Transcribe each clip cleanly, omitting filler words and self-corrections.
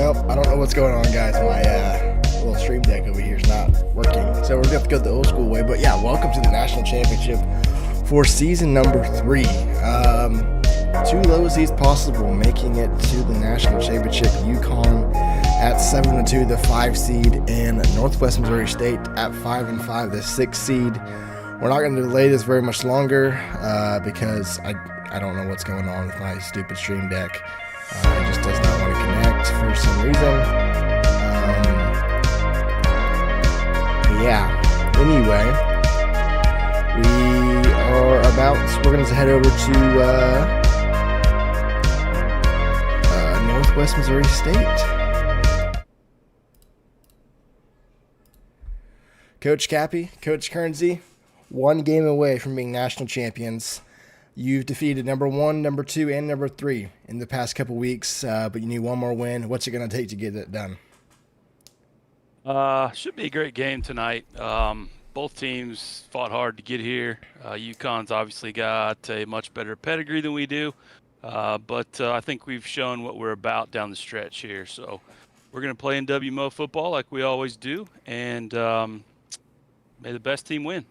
Well, I don't know what's going on, guys. My little stream deck over here is not working. So we're going to have to go the old school way. But yeah, welcome to the National Championship for season number 3. Two low seeds possible, making it to the National Championship. UCONN at 7-2, the 5 seed, and Northwest Missouri State at 5-5, the 6 seed. We're not going to delay this very much longer because I don't know what's going on with my stupid stream deck. It just does not want to connect for some reason. Yeah. Anyway, we're going to head over to Northwest Missouri State. Coach Cappy, Coach Kernsey, one game away from being national champions. You've defeated number 1, number 2, and number 3 in the past couple weeks, but you need one more win. What's it going to take to get it done? Should be a great game tonight. Both teams fought hard to get here. UConn's obviously got a much better pedigree than we do, but I think we've shown what we're about down the stretch here. So we're going to play in WMO football like we always do, and may the best team win.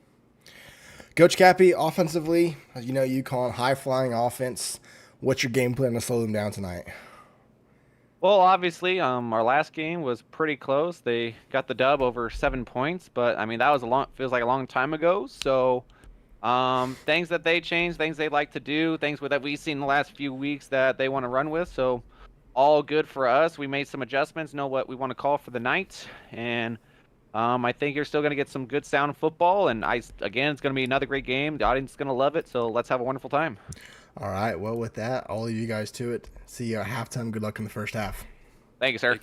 Coach Cappy, offensively, you know, UConn, high-flying offense. What's your game plan to slow them down tonight? Well, obviously, our last game was pretty close. They got the dub over 7 points, but I mean that was feels like a long time ago. So, things that they changed, things they like to do, things that we've seen in the last few weeks that they want to run with. So, all good for us. We made some adjustments, know what we want to call for the night, and I think you're still going to get some good sound football. And again, it's going to be another great game. The audience is going to love it. So let's have a wonderful time. All right. Well, with that, all of you guys to it. See you at halftime. Good luck in the first half. Thank you, sir.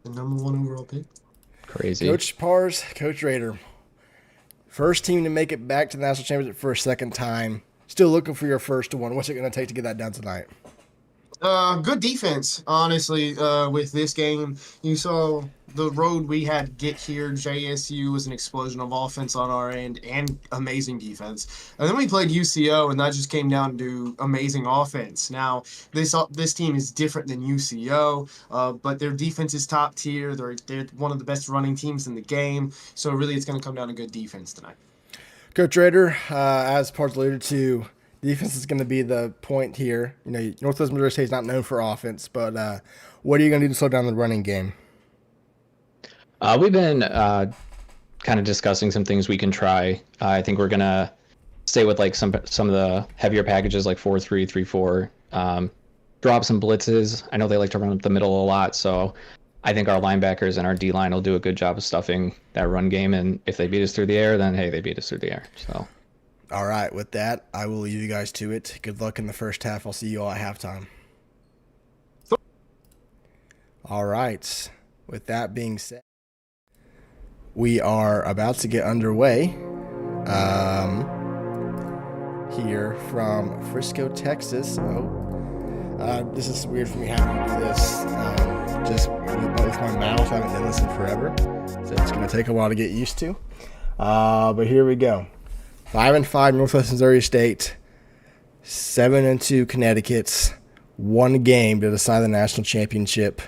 The number 1 overall pick. Crazy. Coach Pars, Coach Rader. First team to make it back to the national championship for a second time. Still looking for your first one. What's it going to take to get that done tonight? Good defense, honestly, with this game. You saw the road we had to get here. JSU was an explosion of offense on our end and amazing defense. And then we played UCO, and that just came down to amazing offense. Now, this team is different than UCO, but their defense is top tier. They're one of the best running teams in the game. So really, it's going to come down to good defense tonight. Coach Rader, as Pars alluded to, defense is going to be the point here. You know, Northwest Missouri State is not known for offense, but what are you going to do to slow down the running game? We've been kind of discussing some things we can try. I think we're going to stay with like some of the heavier packages like 4-3, 3-4, drop some blitzes. I know they like to run up the middle a lot, so I think our linebackers and our D-line will do a good job of stuffing that run game, and if they beat us through the air, then hey, they beat us through the air. So. All right, with that, I will leave you guys to it. Good luck in the first half. I'll see you all at halftime. All right, with that being said, we are about to get underway here from Frisco, Texas. This is weird for me having to do this just with my mouth. I haven't done this in forever, so it's going to take a while to get used to. But here we go. 5-5 Northwest Missouri State, 7-2 Connecticut, one game to decide the national championship.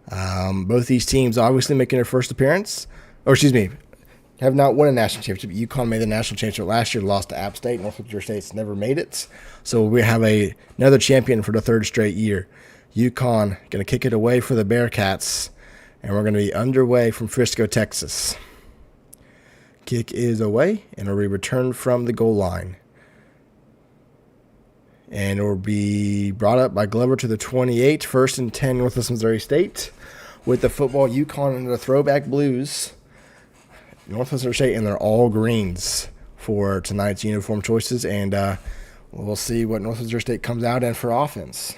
Both these teams obviously making their first appearance, have not won a national championship. UConn made the national championship last year, lost to App State. Northwest Missouri State's never made it. So we have another champion for the third straight year. UConn going to kick it away for the Bearcats, and we're going to be underway from Frisco, Texas. Kick is away, and it'll be returned from the goal line. And it will be brought up by Glover to the 28, 1st and 10 Northwest Missouri State. With the football, UConn in the throwback blues. Northwest Missouri State in their all greens for tonight's uniform choices. And we'll see what Northwest Missouri State comes out in for offense.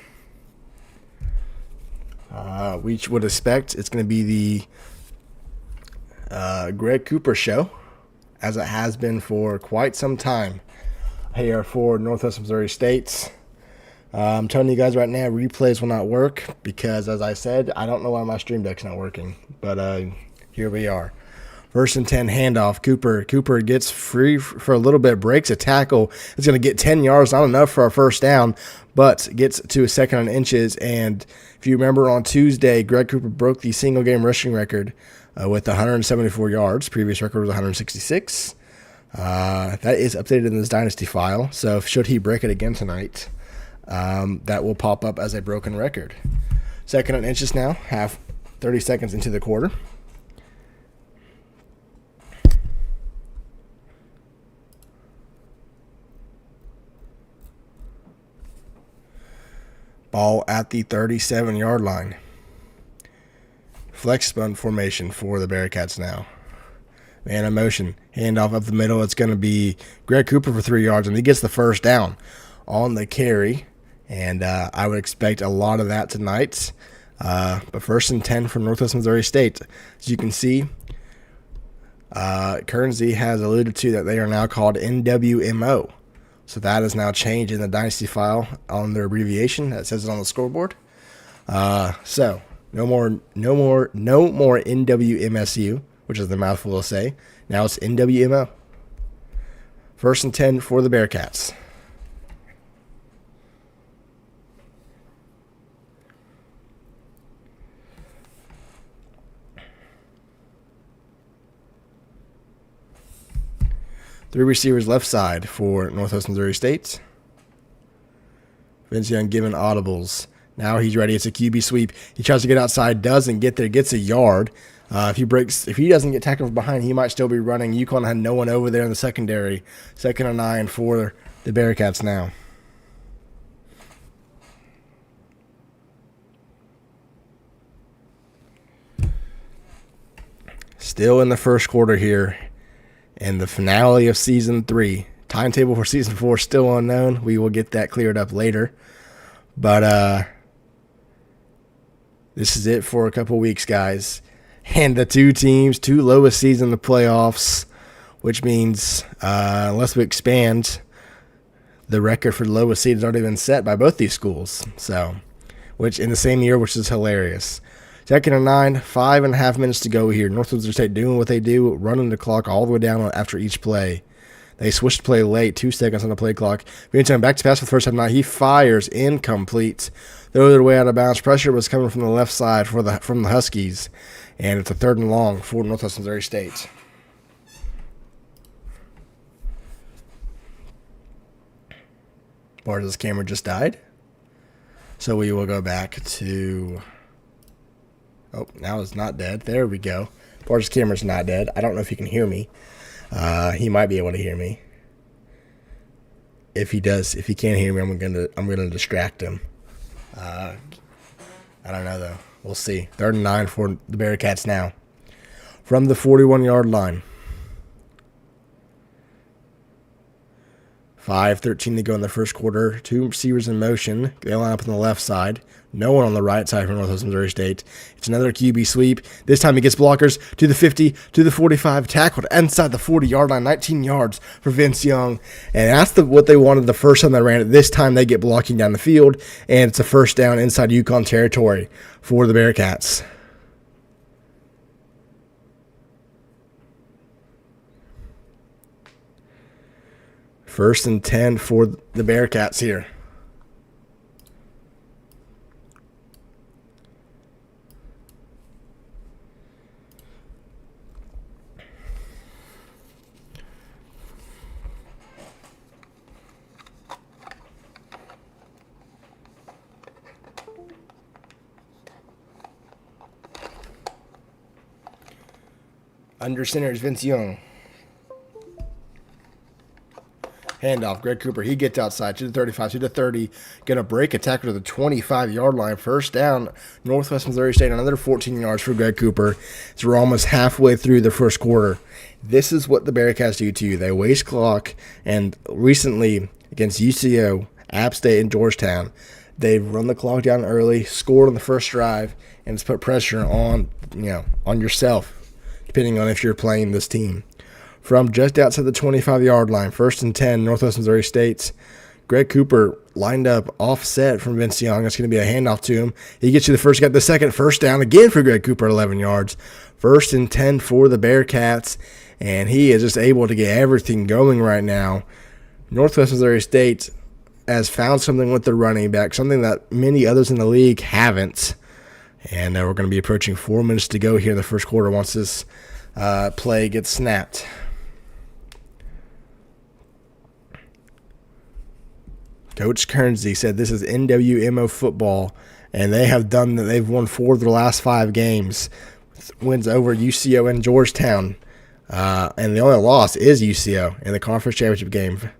We would expect it's going to be the Greg Cooper show, as it has been for quite some time here for Northwest Missouri State. I'm telling you guys right now, replays will not work because, as I said, I don't know why my stream deck's not working. But here we are. First and 10 handoff. Cooper gets free for a little bit, breaks a tackle. It's going to get 10 yards, not enough for a first down, but gets to a second on inches. And if you remember on Tuesday, Greg Cooper broke the single game rushing record with 174 yards. Previous record was 166. That is updated in this dynasty file. So should he break it again tonight, that will pop up as a broken record. Second on inches now, 30 seconds into the quarter. Ball at the 37-yard line. Flex punt formation for the Bearcats now. Man in motion. Handoff up the middle. It's going to be Greg Cooper for 3 yards, and he gets the first down on the carry. And I would expect a lot of that tonight. But first and 10 from Northwest Missouri State. As you can see, Kernsey has alluded to that they are now called NWMO. So that is now changed in the dynasty file on their abbreviation. That says it on the scoreboard. So no more NWMSU, which is the mouthful to say. Now it's NWMO. First and 10 for the Bearcats. Three receivers left side for Northwest Missouri State. Vince Young giving audibles. Now he's ready. It's a QB sweep. He tries to get outside, doesn't get there, gets a yard. If he doesn't get tackled from behind, he might still be running. UConn had no one over there in the secondary. 2nd and 9 for the Bearcats now. Still in the first quarter here. And the finale of Season 3. Timetable for Season 4 still unknown. We will get that cleared up later. But this is it for a couple weeks, guys. And the two lowest seeds in the playoffs, which means unless we expand, the record for the lowest seed has already been set by both these schools. So, which in the same year, which is hilarious. 2nd and 9, 5.5 minutes to go here. Northwest State doing what they do, running the clock all the way down after each play. They switched play late, 2 seconds on the play clock. Meantime, back to pass for the first time now. He fires incomplete. Throw their way out of bounds. Pressure was coming from the left side from the Huskies. And it's a 3rd and long for Northwest Missouri State. Bart's camera just died. So we will go back to... Oh, now it's not dead. There we go. Bart's camera's not dead. I don't know if he can hear me. He might be able to hear me. If he can't hear me, I'm gonna distract him. I don't know though. We'll see. 3rd and 9 for the Bearcats now. From the 41-yard line. 5:13 to go in the first quarter. 2 receivers in motion. They line up on the left side. No one on the right side for Northwest Missouri State. It's another QB sweep. This time he gets blockers to the 50, to the 45, tackled inside the 40-yard line, 19 yards for Vince Young. And that's what they wanted the first time they ran it. This time they get blocking down the field, and it's a first down inside UConn territory for the Bearcats. First and 10 for the Bearcats here. Under center is Vince Young. Handoff, Greg Cooper. He gets outside to the 35, to the 30. Going to break a tackle to the 25-yard line. First down, Northwest Missouri State. Another 14 yards for Greg Cooper. So we're almost halfway through the first quarter. This is what the Bearcats do to you. They waste clock. And recently, against UCO, App State, and Georgetown, they've run the clock down early, scored on the first drive, and it's put pressure on yourself, depending on if you're playing this team. From just outside the 25-yard line, 1st and 10, Northwest Missouri State. Greg Cooper lined up offset from Vince Young. It's going to be a handoff to him. He gets you the first, got the second first down again for Greg Cooper at 11 yards. 1st and 10 for the Bearcats, and he is just able to get everything going right now. Northwest Missouri State has found something with their running back, something that many others in the league haven't. And we're going to be approaching 4 minutes to go here in the first quarter once this play gets snapped. Coach Kernsey said this is NWMO football, and they've won 4 of their last 5 games. Wins over UCO and Georgetown. And the only loss is UCO in the conference championship game.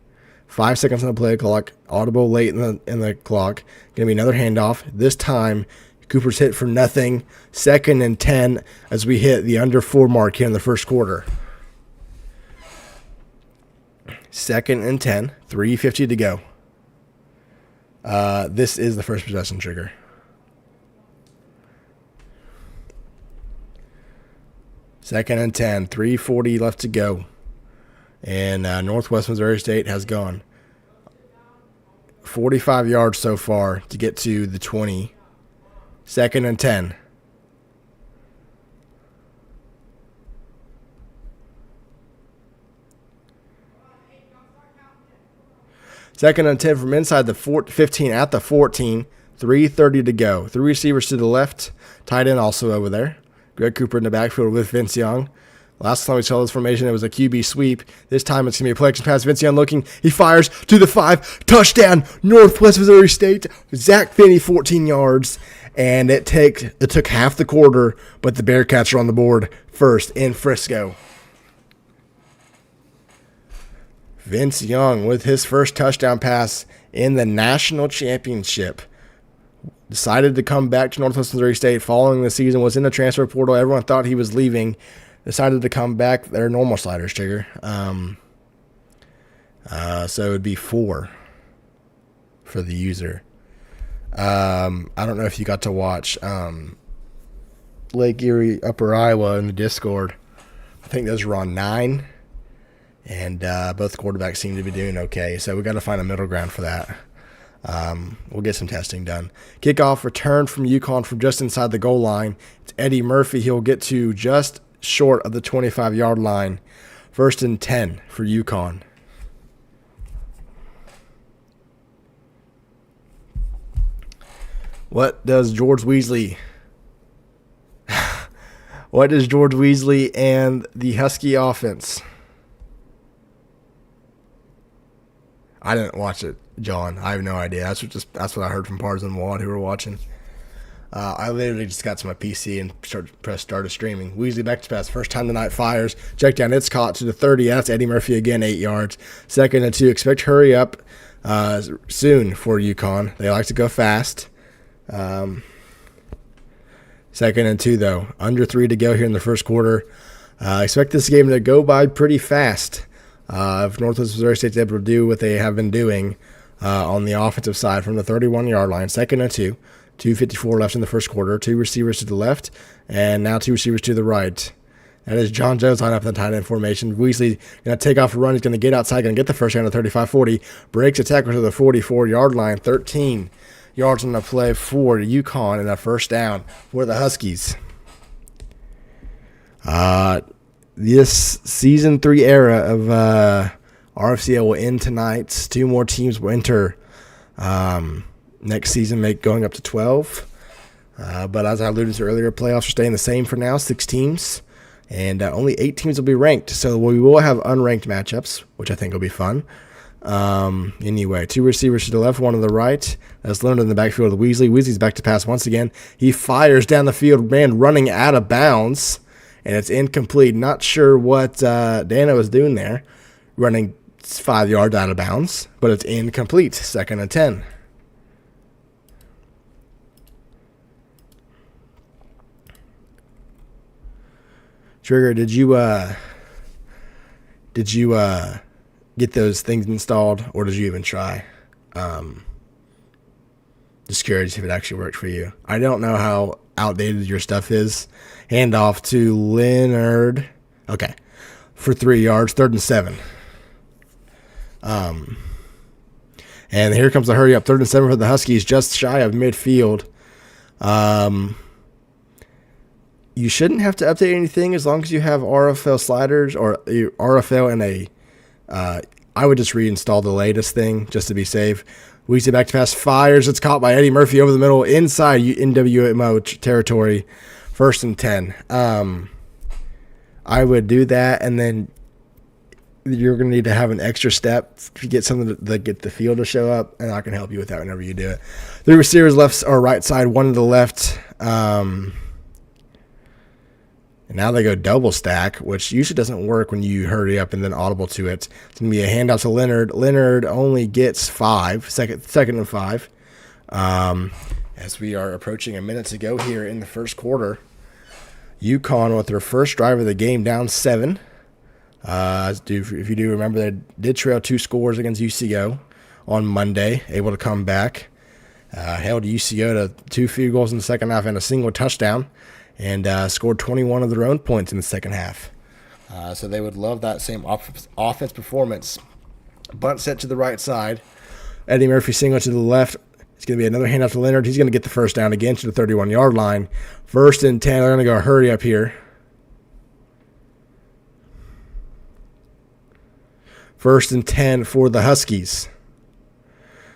5 seconds on the play clock, audible late in the clock. Going to be another handoff. This time, Cooper's hit for nothing. 2nd and 10 as we hit the under 4 mark here in the first quarter. 2nd and 10, 3:50 to go. This is the first possession trigger. Second and 10, 3:40 left to go. And Northwest Missouri State has gone 45 yards so far to get to the 20. 2nd and 10. Second and 10 from inside the 15 at the 14. 3:30 to go. 3 receivers to the left. Tight end also over there. Greg Cooper in the backfield with Vince Young. Last time we saw this formation, it was a QB sweep. This time it's going to be a play action pass. Vince Young looking. He fires to the 5. Touchdown, Northwest Missouri State. Zach Finney, 14 yards. And it took half the quarter, but the Bearcats are on the board first in Frisco. Vince Young with his first touchdown pass in the national championship. Decided to come back to Northwest Missouri State following the season, was in the transfer portal. Everyone thought he was leaving. Decided to come back. Their normal sliders trigger. So it would be 4 for the user. I don't know if you got to watch Lake Erie, Upper Iowa in the Discord. I think those were on 9. And both quarterbacks seem to be doing okay. So we got to find a middle ground for that. We'll get some testing done. Kickoff return from UConn from just inside the goal line. It's Eddie Murphy. He'll get to just short of the 25-yard line. 1st and 10 for UConn. What does George Weasley and the Husky offense? I didn't watch it, John. I have no idea. That's what I heard from Pars and Wad who were watching. I literally just got to my PC and started streaming. Weasley back to pass. First time tonight fires. Check down. It's caught to the 30. That's Eddie Murphy again, 8 yards. 2nd and 2. Expect hurry up soon for UConn. They like to go fast. 2nd and 2, though. Under 3 to go here in the first quarter. Expect this game to go by pretty fast. If Northwest Missouri State's able to do what they have been doing on the offensive side from the 31-yard line. 2nd and 2. 2:54 left in the first quarter. 2 receivers to the left, and now 2 receivers to the right. That is John Jones lined up in the tight end formation. Weasley going to take off a run. He's going to get outside, going to get the first down to 35-40. Breaks a tackle to the 44-yard line. 13 yards on the play for UConn and a first down for the Huskies. This Season 3 era of RFCL will end tonight. 2 more teams will enter next season, going up to 12. But as I alluded to earlier, playoffs are staying the same for now, 6 teams. And only 8 teams will be ranked. So we will have unranked matchups, which I think will be fun. Anyway, 2 receivers to the left, 1 to the right. That's Leonard in the backfield with Weasley. Weasley's back to pass once again. He fires down the field, man, running out of bounds. And it's incomplete. Not sure what Dana was doing there, running 5 yards out of bounds. But it's incomplete. 2nd and 10. Trigger, did you get those things installed, or did you even try? Just curious if it actually worked for you. I don't know how outdated your stuff is. Hand off to Leonard. Okay, for 3 yards, 3rd and 7. And And here comes the hurry up. 3rd and 7 for the Huskies, just shy of midfield. You shouldn't have to update anything as long as you have RFL sliders or RFL and I would just reinstall the latest thing just to be safe. Weezy back to pass, fires. It's caught by Eddie Murphy over the middle inside NWMO territory. 1st and 10. I would do that, and then you're going to need to have an extra step to get something to get the field to show up, and I can help you with that whenever you do it. 3 receivers left or right side, 1 to the left. And now they go double stack, which usually doesn't work when you hurry up and then audible to it. It's going to be a handout to Leonard. Leonard only gets 5, second and 5. As we are approaching a minute to go here in the first quarter. UConn with their first drive of the game down 7. If you do remember, they did trail 2 scores against UCO on Monday, able to come back. Held UCO to 2 field goals in the second half and a single touchdown, and scored 21 of their own points in the second half. So they would love that same offense performance. Bunt set to the right side. Eddie Murphy single to the left. It's going to be another handoff to Leonard. He's going to get the first down again to the 31-yard line. 1st and 10. They're going to go hurry up here. 1st and 10 for the Huskies.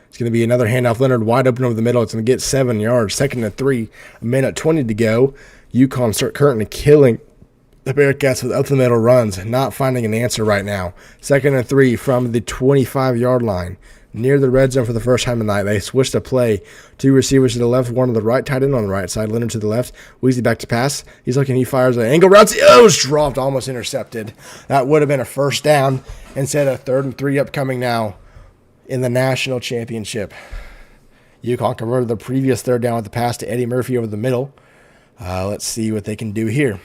It's going to be another handoff. Leonard wide open over the middle. It's going to get 7 yards. 2nd and 3. A minute 20 to go. UConn start currently killing the Bearcats with up the middle runs. Not finding an answer right now. 2nd and 3 from the 25-yard line. Near the red zone for the first time tonight. They switched the play. 2 receivers to the left, 1 to the right, tight end on the right side. Leonard to the left. Weezy back to pass. He's looking. He fires an angle route. Oh, it's dropped. Almost intercepted. That would have been a first down instead of 3rd and 3 upcoming now in the national championship. UConn converted the previous 3rd down with the pass to Eddie Murphy over the middle. Let's see what they can do here.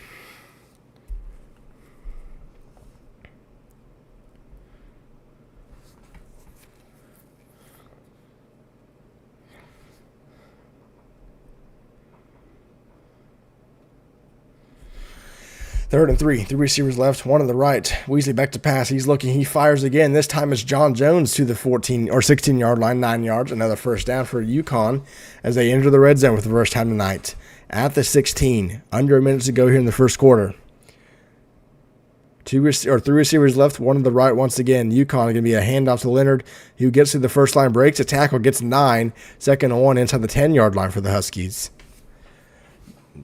Third and 3. 3 receivers left, 1 on the right. Weasley back to pass. He's looking. He fires again. This time it's John Jones to the 14 or 16-yard line, 9 yards. Another first down for UConn as they enter the red zone for the first time tonight. At the 16, under a minute to go here in the first quarter. 3 receivers left, 1 on the right once again. UConn going to be a handoff to Leonard, who gets to the first line, breaks a tackle, gets 9. 2nd and 1 inside the 10-yard line for the Huskies.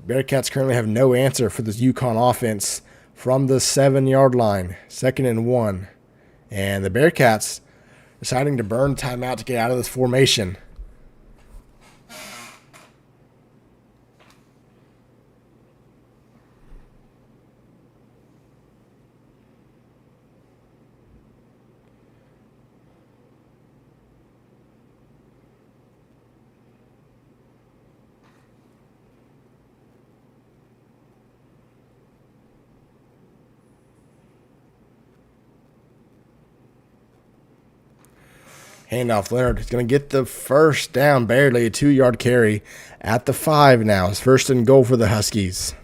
Bearcats currently have no answer for this UConn offense from the 7-yard line. 2nd and 1. And the Bearcats deciding to burn timeout to get out of this formation. Handoff, Leonard is going to get the first down, barely a 2-yard carry at the 5 now. It's 1st and goal for the Huskies.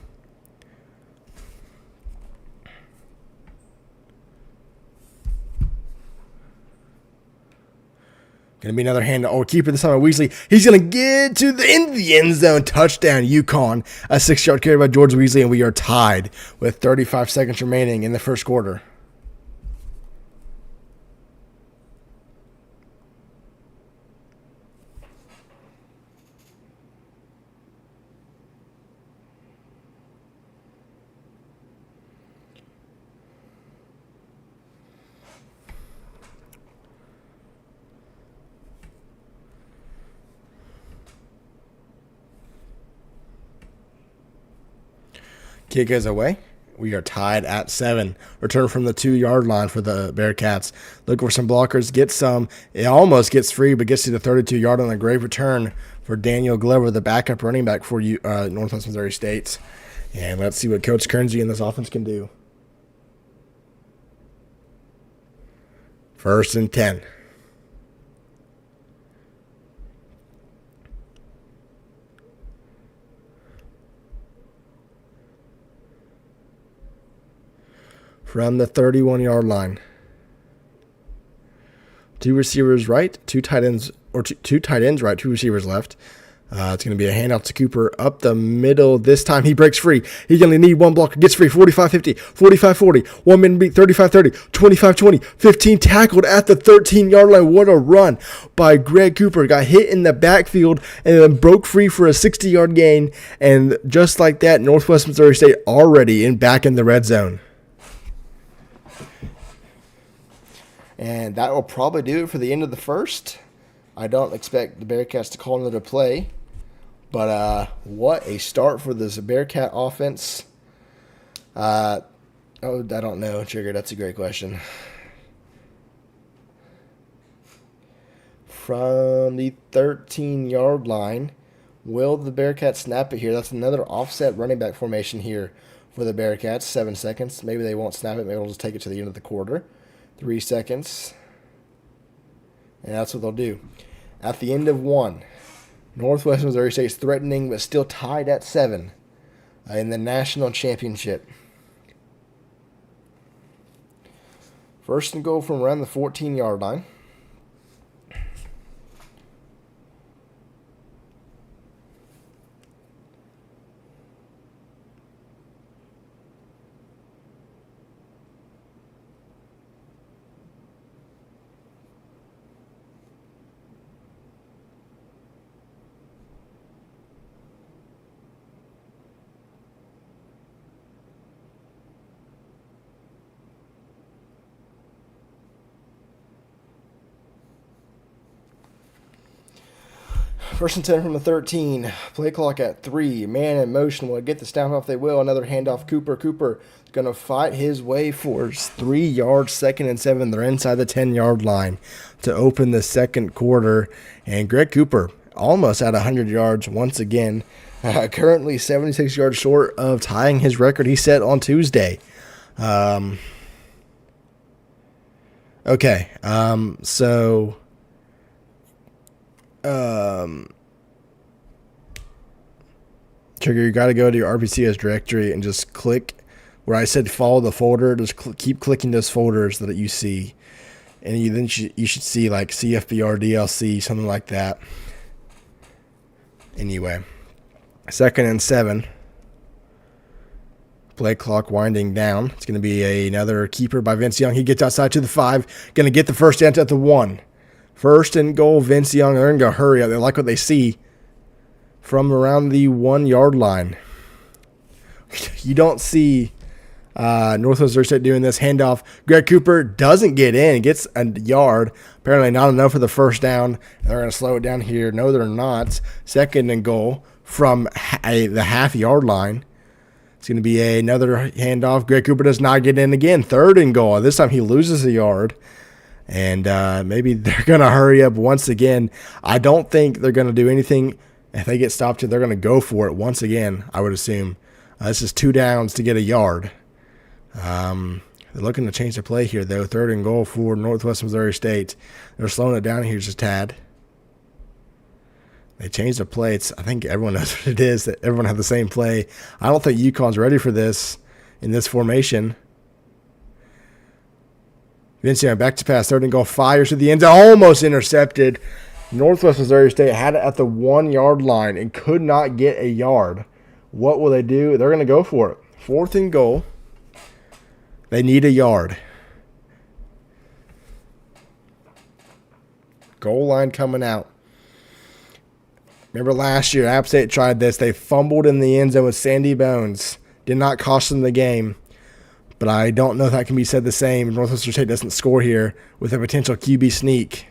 Going to be another handoff. Oh, keeper this time by Weasley. He's going to get to in the end zone. Touchdown, UConn. A 6-yard carry by George Weasley, and we are tied with 35 seconds remaining in the first quarter. Kick is away. We are tied at 7. Return from the 2-yard line for the Bearcats. Looking for some blockers. Gets some. It almost gets free, but gets to the 32-yard line. A great return for Daniel Glover, the backup running back for Northwest Missouri State. And let's see what Coach Kernsey and this offense can do. 1st and 10. From the 31-yard line. 2 receivers right, 2 tight ends, or two tight ends right, 2 receivers left. It's going to be a handoff to Cooper up the middle. This time he breaks free. He's going to need one blocker. Gets free. 45-50, 45-40, 1 minute beat, 35-30, 25-20, 15 tackled at the 13-yard line. What a run by Greg Cooper. Got hit in the backfield and then broke free for a 60-yard gain. And just like that, Northwest Missouri State already back in the red zone. And that will probably do it for the end of the first. I don't expect the Bearcats to call another play. But what a start for this Bearcat offense. I don't know, Trigger. That's a great question. From the 13-yard line, will the Bearcats snap it here? That's another offset running back formation here for the Bearcats. 7 seconds. Maybe they won't snap it. Maybe they'll just take it to the end of the quarter. 3 seconds. And that's what they'll do. At the end of 1, Northwest Missouri State is threatening but still tied at 7 in the national championship. First and goal from around the 14-yard line. First and 10 from the 13. Play clock at 3. Man in motion. Will get the snap off? They will. Another handoff. Cooper. Cooper is going to fight his way for 3 yards. 2nd and 7. They're inside the 10-yard line to open the second quarter. And Greg Cooper almost at 100 yards once again. Currently 76 yards short of tying his record he set on Tuesday. Okay. Trigger, you got to go to your RPCS directory and just click where I said follow the folder. Just keep clicking those folders that you see, and you should see like CFBR, DLC, something like that. Anyway, 2nd and 7. Play clock winding down. It's going to be another keeper by Vince Young. He gets outside to the 5. Going to get the first down at the 1. First and goal, Vince Young. They're going to go hurry up. They like what they see from around the 1-yard line. You don't see Northwest Missouri State doing this handoff. Greg Cooper doesn't get in. Gets a yard. Apparently not enough for the first down. They're going to slow it down here. No, they're not. 2nd and goal from the half-yard line. It's going to be another handoff. Greg Cooper does not get in again. 3rd and goal. This time he loses a yard. And maybe they're going to hurry up once again. I don't think they're going to do anything. If they get stopped here, they're going to go for it once again, I would assume. This is 2 downs to get a yard. They're looking to change the play here, though. 3rd and goal for Northwest Missouri State. They're slowing it down here just a tad. They changed the play. I think everyone knows what it is. That everyone have the same play. I don't think UConn's ready for this in this formation. Vince Young back to pass. 3rd and goal. Fires to the end zone. Almost intercepted. Northwest Missouri State had it at the 1-yard line and could not get a yard. What will they do? They're going to go for it. 4th and goal. They need a yard. Goal line coming out. Remember last year, App State tried this. They fumbled in the end zone with Sandy Bones. Did not cost them the game. But I don't know if that can be said the same. Northwestern State doesn't score here with a potential QB sneak.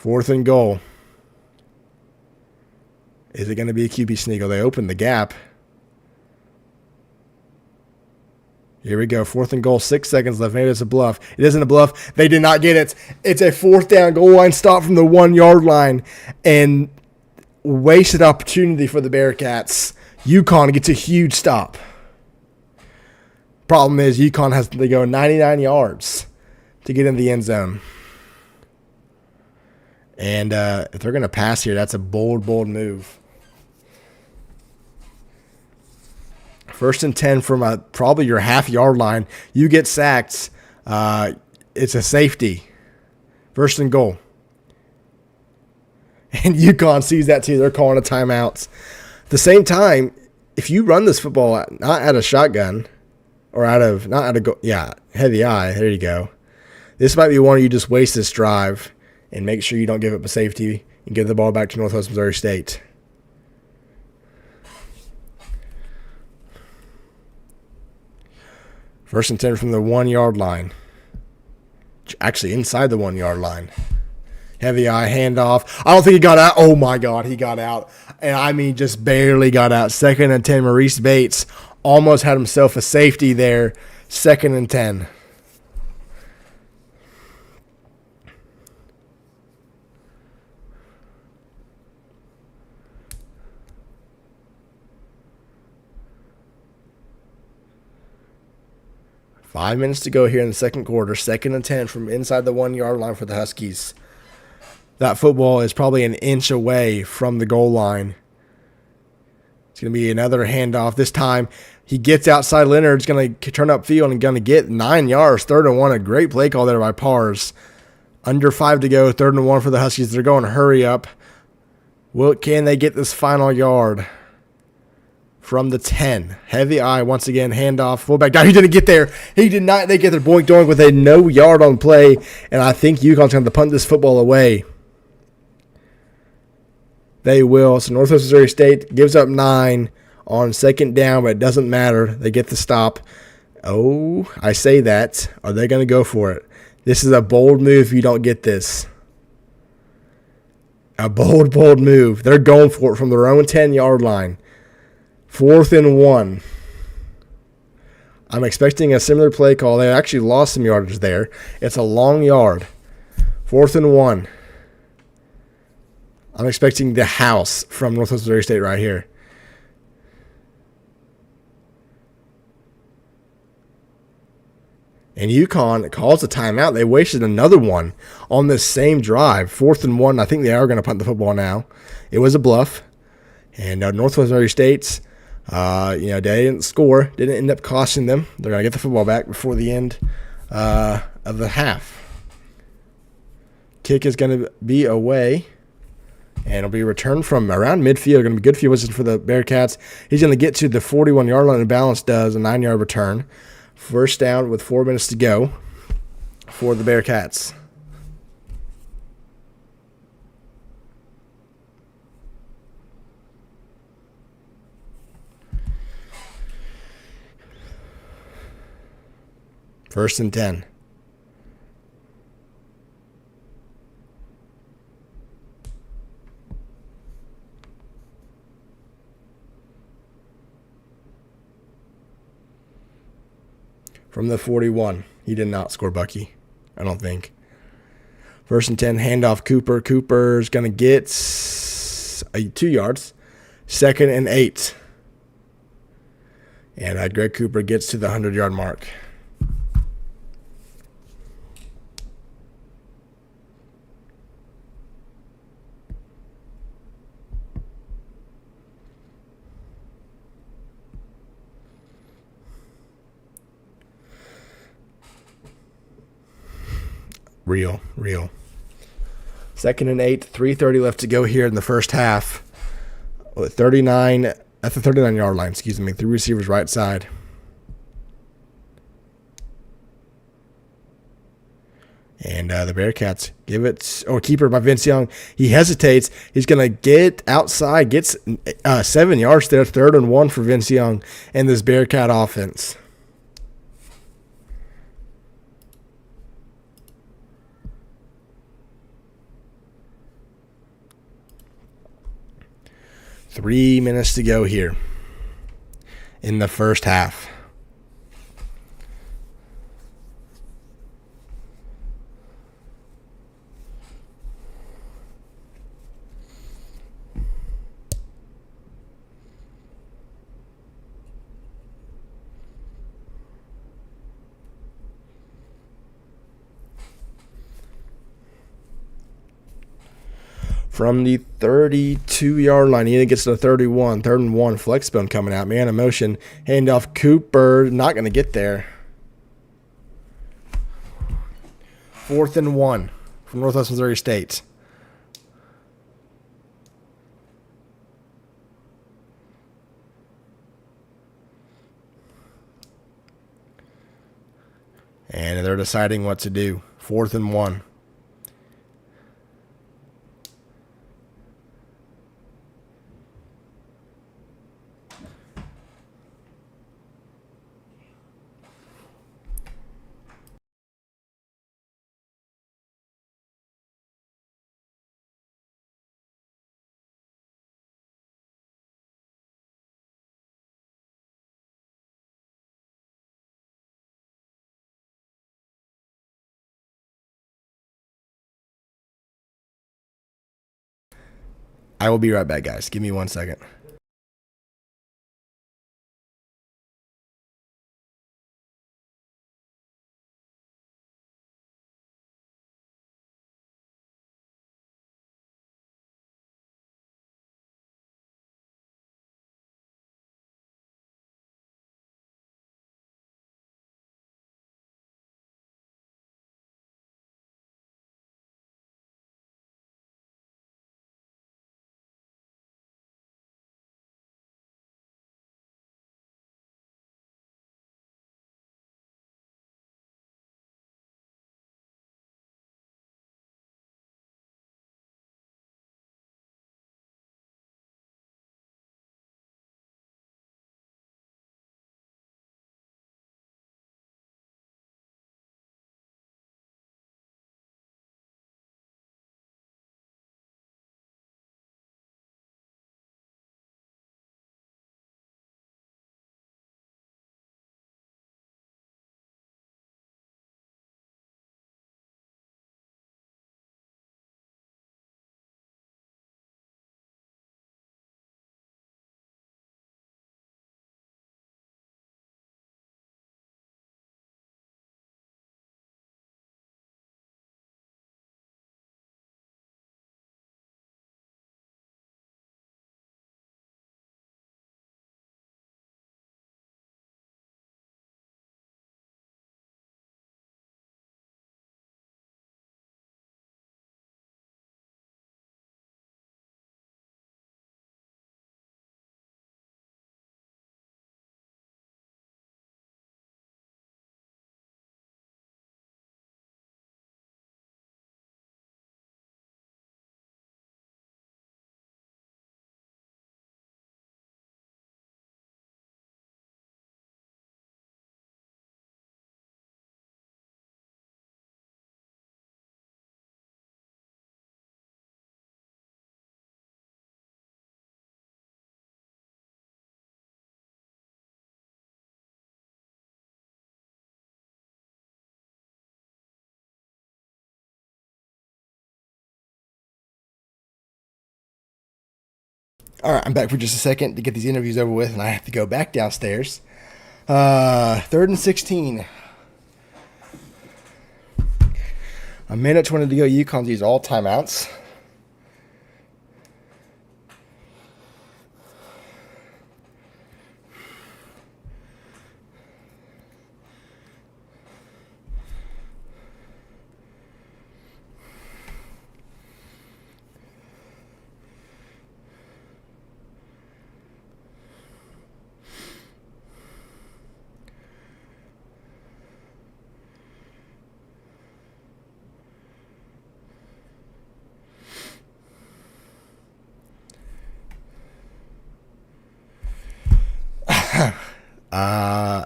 4th and goal. Is it going to be a QB sneak? Oh, they opened the gap. Here we go. 4th and goal. 6 seconds left. Maybe it's a bluff. It isn't a bluff. They did not get it. It's a 4th down goal line stop from the 1-yard line. And wasted opportunity for the Bearcats. UConn gets a huge stop. Problem is UConn has to go 99 yards to get in the end zone. And if they're going to pass here, that's a bold move. 1st and 10 from probably your half-yard line. You get sacked. it's a safety. First and goal. And UConn sees that too. They're calling a timeout. At the same time, if you run this football not out of shotgun or heavy eye, there you go. This might be one where you just waste this drive and make sure you don't give up a safety and give the ball back to Northwest Missouri State. First and 10 from the 1 yard line. Actually, inside the 1 yard line. Heavy eye, handoff. I don't think he got out. Oh, my God, he got out. And I mean, just barely got out. 2nd and 10, Maurice Bates almost had himself a safety there. 2nd and 10. Five minutes to go here in the second quarter. 2nd and 10 from inside the 1 yard line for the Huskies. That football is probably an inch away from the goal line. It's going to be another handoff. This time he gets outside. Leonard's going to turn upfield and going to get 9 yards. 3rd and 1. A great play call there by Pars. Under 5 to go. 3rd and 1 for the Huskies. They're going to hurry up. Well, can they get this final yard? From the 10. Heavy eye once again. Handoff. Fullback down. He didn't get there. He did not. They get their boink doink with a no yard on play. And I think UConn's going to punt this football away. They will. So Northwest Missouri State gives up 9 on 2nd down, but it doesn't matter. They get the stop. Oh, I say that. Are they going to go for it? This is a bold move if you don't get this. A bold move. They're going for it from their own 10-yard line. 4th and 1. I'm expecting a similar play call. They actually lost some yardage there. It's a long yard. 4th and 1. I'm expecting the house from Northwest Missouri State right here. And UConn calls a timeout. They wasted another one on this same drive. 4th and 1. I think they are going to punt the football now. It was a bluff. And Northwest Missouri State's, they didn't score. Didn't end up costing them. They're going to get the football back before the end of the half. Kick is going to be away. And it'll be returned from around midfield. Going to be good field position for the Bearcats. He's going to get to the 41-yard line and balance does a 9-yard return. First down with 4 minutes to go for the Bearcats. First and 10. From the 41. He did not score Bucky, I don't think. First and 10, handoff Cooper. Cooper's going to get 2 yards. 2nd and 8. And Greg Cooper gets to the 100-yard mark. Real. 2nd and 8, 3:30 left to go here in the first half. 39 at the 39-yard line, 3 receivers right side. And the Bearcats give it, keeper by Vince Young. He hesitates. He's going to get outside, gets 7 yards there, 3rd and 1 for Vince Young and this Bearcat offense. Three minutes to go here in the first half. From the 32-yard line, he gets to the 31. 3rd and 1, flex bone coming out. Man in motion. Handoff Cooper. Not going to get there. 4th and 1 from Northwest Missouri State. And they're deciding what to do. 4th and 1. I will be right back, guys. Give me 1 second. All right, I'm back for just a second to get these interviews over with, and I have to go back downstairs. 3rd and 16. A minute 20 to go. UConn's used all timeouts.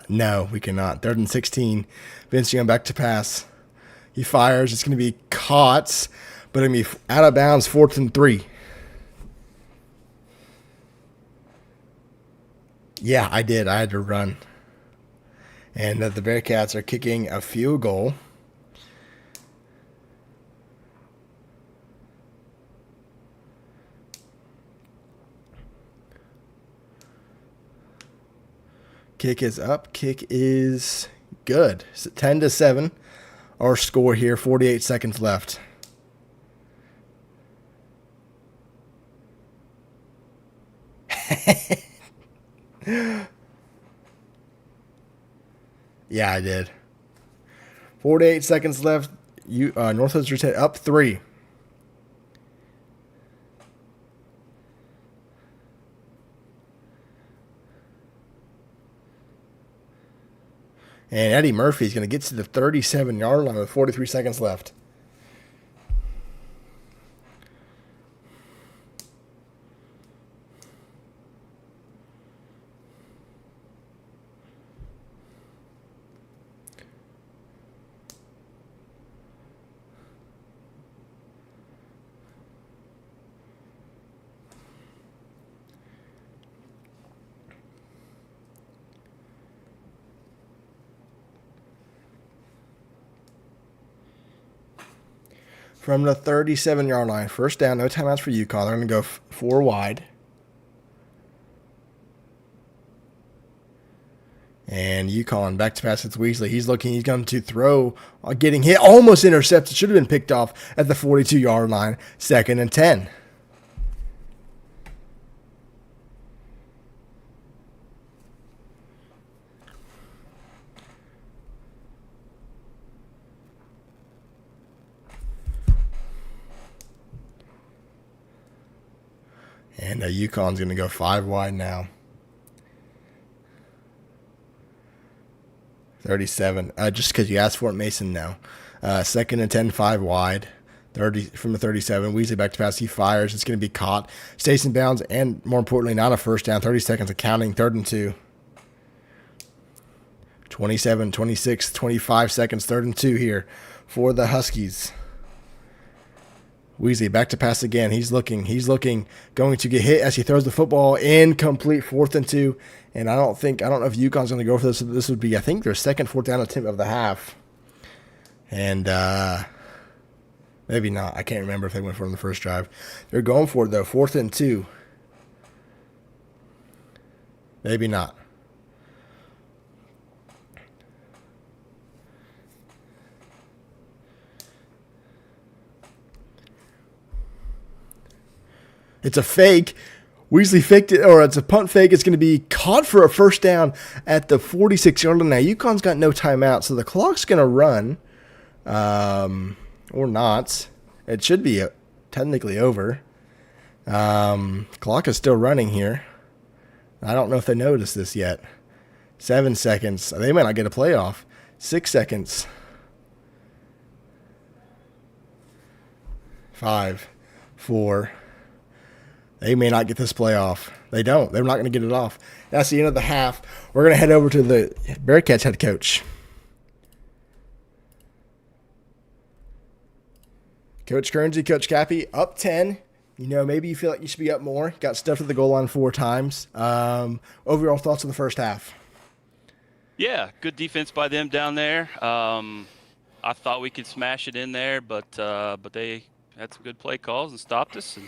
No, we cannot. 3rd and 16. Vince going back to pass. He fires. It's going to be caught, but it'll be out of bounds. 4th and 3. Yeah, I did. I had to run. And the Bearcats are kicking a field goal. Kick is up. Kick is good. 10-7. Our score here. 48 seconds left. Yeah, I did. 48 seconds left. Northwest Virginia up 3. And Eddie Murphy is going to get to the 37-yard line with 43 seconds left. From the 37-yard line, first down, no timeouts for UConn. They're going to go 4 wide. And UConn back to pass. It's Weasley. He's looking. He's going to throw, getting hit, almost intercepted. Should have been picked off at the 42-yard line. 2nd and 10. And UConn's going to go 5 wide now. 37. Just because you asked for it, Mason, no. 2nd and 10, 5 wide. 30 from the 37. Weasley back to pass. He fires. It's going to be caught. Stays in bounds, and more importantly, not a first down. 30 seconds of counting. 3rd and 2. 27, 26, 25 seconds. 3rd and 2 here for the Huskies. Weasley back to pass again. He's looking, going to get hit as he throws the football. Incomplete. 4th and 2. And I don't know if UConn's going to go for this. This would be, I think, their second 4th down attempt of the half. And maybe not. I can't remember if they went for it on the first drive. They're going for it, though. 4th and 2. Maybe not. It's a fake. Weasley faked it, or it's a punt fake. It's going to be caught for a first down at the 46-yard line. Now, UConn's got no timeout, so the clock's going to run, or not. It should be technically over. Clock is still running here. I don't know if they noticed this yet. 7 seconds. They might not get a playoff. 6 seconds. 5, 4. They may not get this playoff. They don't. They're not going to get it off. That's the end of the half. We're going to head over to the Bearcats head coach. Coach Kernsey, Coach Cappy, up 10. You know, maybe you feel like you should be up more. Got stuffed at the goal line 4 times. Overall thoughts on the first half? Yeah, good defense by them down there. I thought we could smash it in there, but they had some good play calls and stopped us. And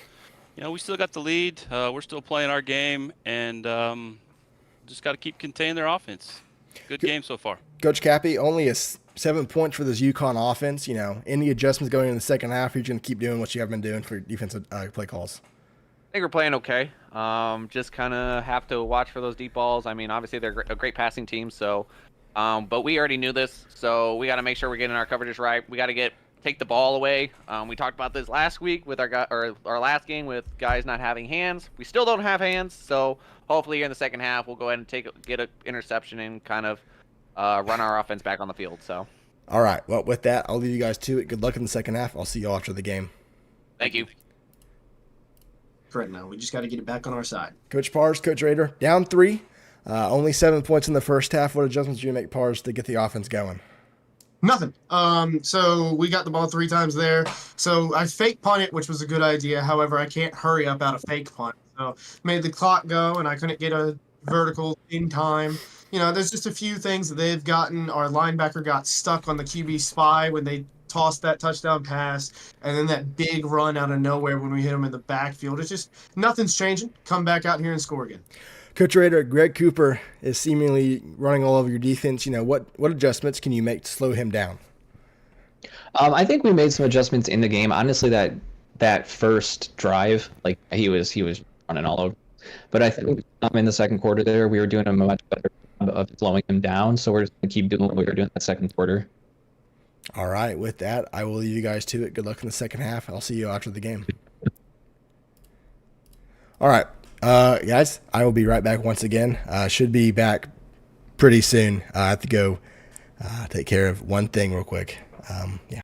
you know, we still got the lead. We're still playing our game, and just got to keep containing their offense. Good game so far. Coach Cappy, only 7 points for this UConn offense. You know, any adjustments going in the second half, you're going to keep doing what you have been doing for defensive play calls? I think we're playing okay. Just kind of have to watch for those deep balls. I mean, obviously they're a great passing team, so but we already knew this, so we got to make sure we're getting our coverages right. We got to take the ball away. We talked about this last week with our last game with guys not having hands. We still don't have hands, so hopefully in the second half we'll go ahead and get an interception and kind of run our offense back on the field. So. All right. Well, with that, I'll leave you guys to it. Good luck in the second half. I'll see you all after the game. Thank you. Correct. Now we just got to get it back on our side. Coach Pars, Coach Rader, down 3. Only 7 points in the first half. What adjustments do you make, Pars, to get the offense going? Nothing. So we got the ball 3 times there. So I fake punt it, which was a good idea. However, I can't hurry up out of fake punt. So made the clock go, and I couldn't get a vertical in time. You know, there's just a few things that they've gotten. Our linebacker got stuck on the QB spy when they tossed that touchdown pass, and then that big run out of nowhere when we hit them in the backfield. It's just nothing's changing. Come back out here and score again. Coach Rader, Greg Cooper is seemingly running all over your defense. You know, what adjustments can you make to slow him down? I think we made some adjustments in the game. Honestly, that first drive, like he was running all over. But I think in the second quarter there, we were doing a much better job of slowing him down. So we're just going to keep doing what we were doing in the second quarter. All right. With that, I will leave you guys to it. Good luck in the second half. I'll see you after the game. All right. Guys, I will be right back once again. Should be back pretty soon. I have to go take care of one thing real quick. Yeah.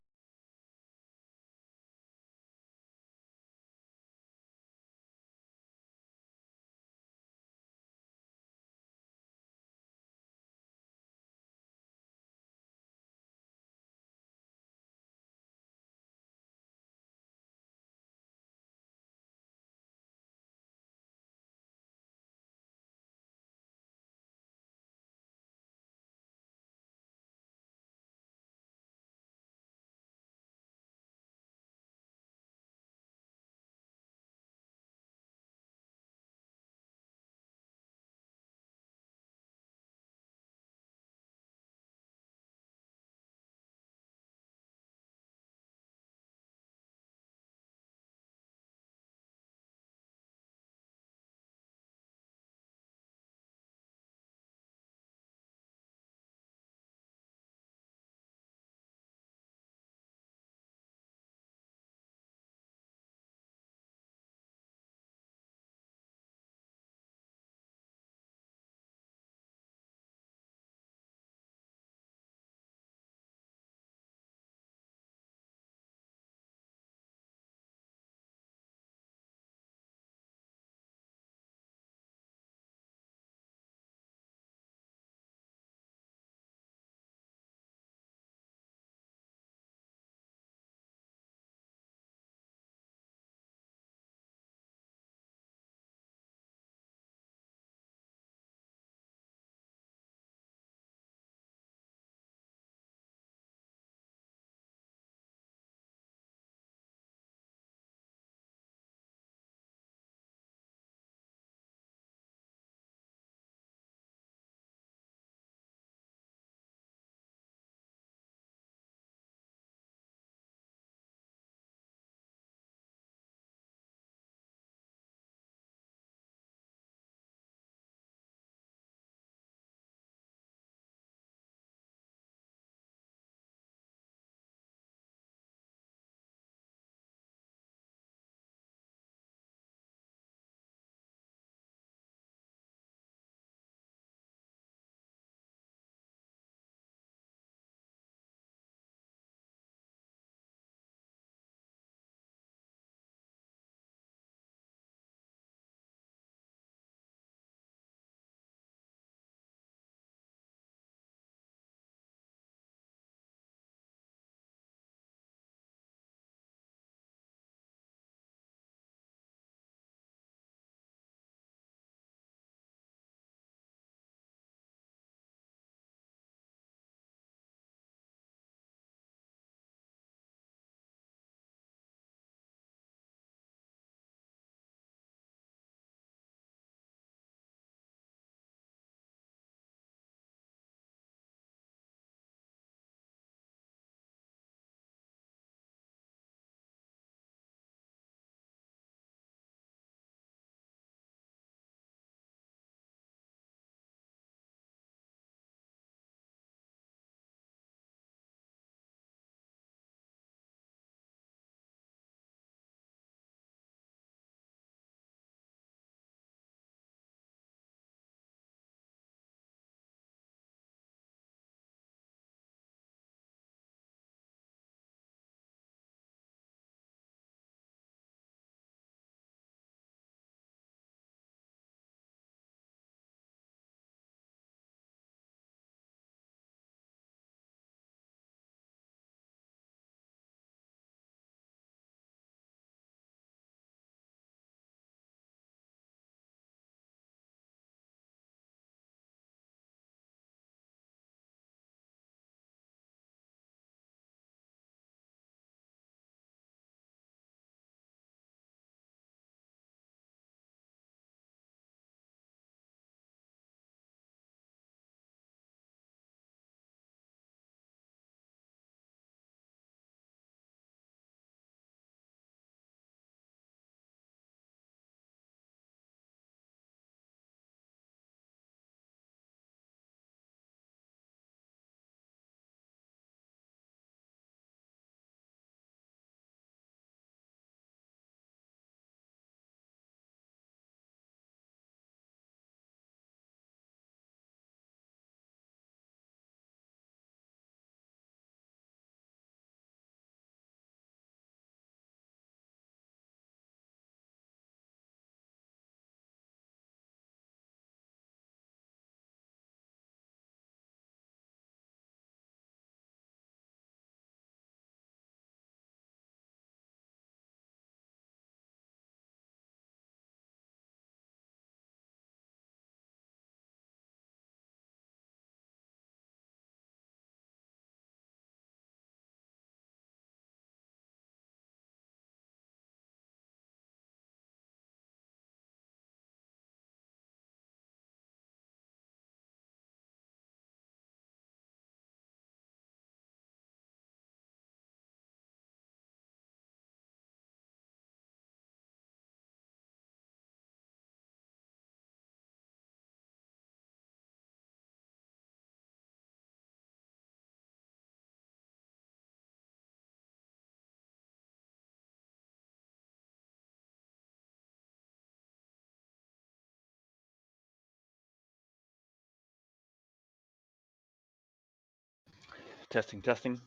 Testing.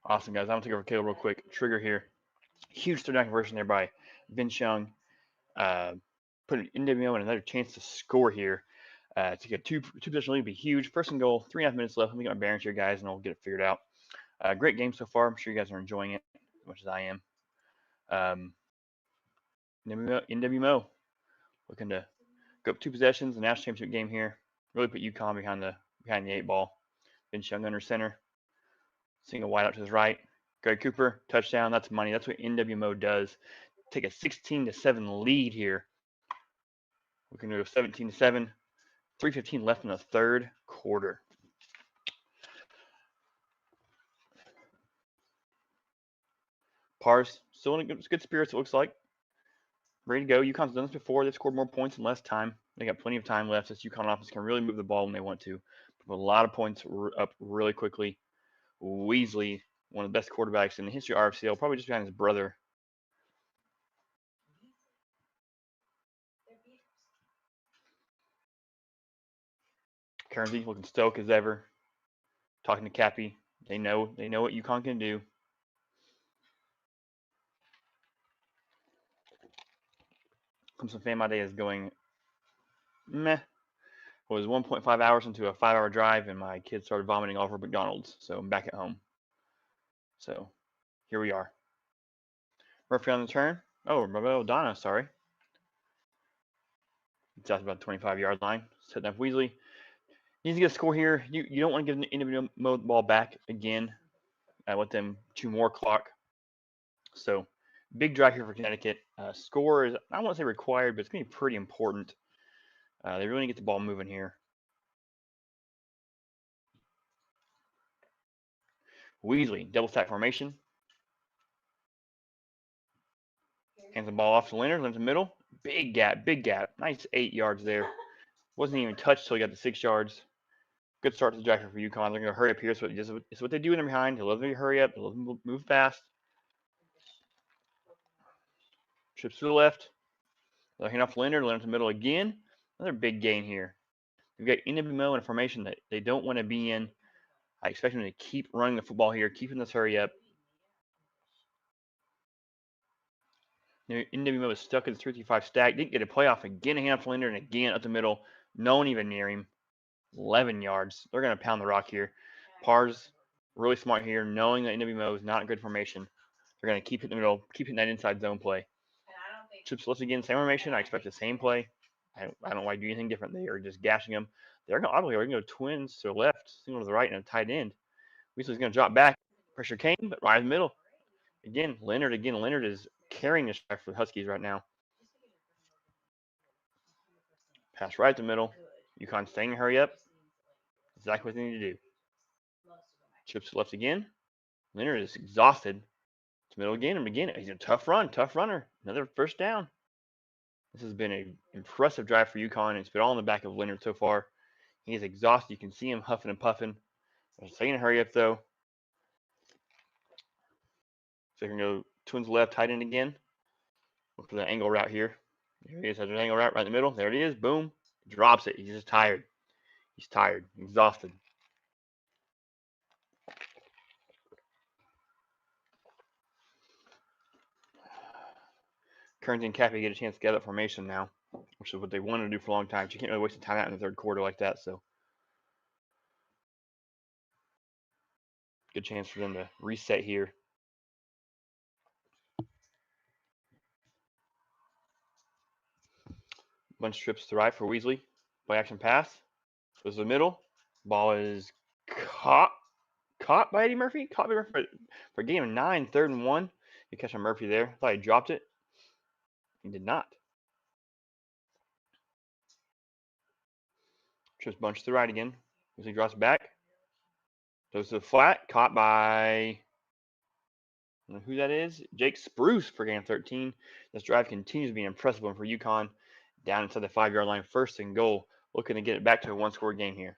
Awesome, guys. I'm going to take over Caleb real quick. Trigger here. Huge third down conversion there by Vince Young. Putting NWO in another chance to score here. To get two possession lead would be huge. First and goal, 3.5 minutes left. Let me get my bearings here, guys, and we'll get it figured out. Great game so far. I'm sure you guys are enjoying it as much as I am. NWO looking to go up 2 possessions, the national championship game here. Really put UConn behind the 8 ball. Vince Young under center. Single wide out to his right. Greg Cooper, touchdown. That's money. That's what NWO does. Take a 16-7 lead here. We can go 17-7. 3:15 left in the third quarter. Pars still in good spirits, it looks like. Ready to go. UConn's done this before. They've scored more points in less time. They got plenty of time left. This UConn offense can really move the ball when they want to. Put a lot of points up really quickly. Weasley, one of the best quarterbacks in the history of RFCL, probably just behind his brother. Kearnsey looking stoked as ever. Talking to Cappy. They know what UConn can do. Clemson Fan My Day is going meh. It was 1.5 hours into a 5-hour drive, and my kids started vomiting all over McDonald's. So I'm back at home. So here we are. Murphy on the turn. Oh, Donna, sorry. It's out about the 25-yard line. Setting up Weasley. Needs to get a score here. You don't want to give the individual mode ball back again. I let them 2 more clock. So big drive here for Connecticut. Score is, I won't say required, but it's going to be pretty important. They really need to get the ball moving here. Weasley, double stack formation. Hands the ball off to Leonard, lands in the middle. Big gap. Nice 8 yards there. Wasn't even touched till he got to 6 yards. Good start to the drive for UConn. They're going to hurry up here. So it's what they do when they're behind. They love to hurry up. They love to move fast. Trips to the left. They'll hand off to Leonard. Leonard's in the middle again. Another big gain here. They've got NWO in a formation that they don't want to be in. I expect them to keep running the football here, keeping this hurry up. NWO is stuck in the 3-5 stack. Didn't get a playoff again. A hand off to Leonard and again up the middle. No one even near him. 11 yards. They're going to pound the rock here. Pars really smart here, knowing that NWO is not a good formation. They're going to keep it in the middle, keep it in that inside zone play. Chips left again, same formation. I expect the same play. I don't know why do anything different. They are just gashing them. They're going to go twins to the left, single to the right, and a tight end. Weasley's going to drop back. Pressure came, but right in the middle. Again, Leonard is carrying this drive for the Huskies right now. Pass right to the middle. UConn staying in hurry up. Exactly what they need to do. Chips left again. Leonard is exhausted. To middle again and again. He's a tough runner. Another first down. This has been an impressive drive for UConn. It's been all in the back of Leonard so far. He is exhausted. You can see him huffing and puffing. They're staying in hurry up though. So they're going to go twins left, tight end again. Look for the angle route here. There he is. Has an angle route right in the middle. There it is. Boom. Drops it. He's just tired. He's tired. Exhausted. Kearns and Cappy get a chance to get that formation now, which is what they wanted to do for a long time. So you can't really waste a timeout in the third quarter like that. So good chance for them to reset here. Bunch of trips to the right for Weasley. Play action pass. Goes to the middle. Ball is caught by Eddie Murphy. Caught by Murphy for a game of 9, 3rd and 1. You catch on Murphy there. Thought he dropped it. He did not. Trips bunch to the right again. Weasley drops back. Goes to the flat. Caught by, I don't know who that is. Jake Spruce for game 13. This drive continues to be an impressive one for UConn. Down inside the 5-yard line, 1st and goal. Looking to get it back to a 1-score game here.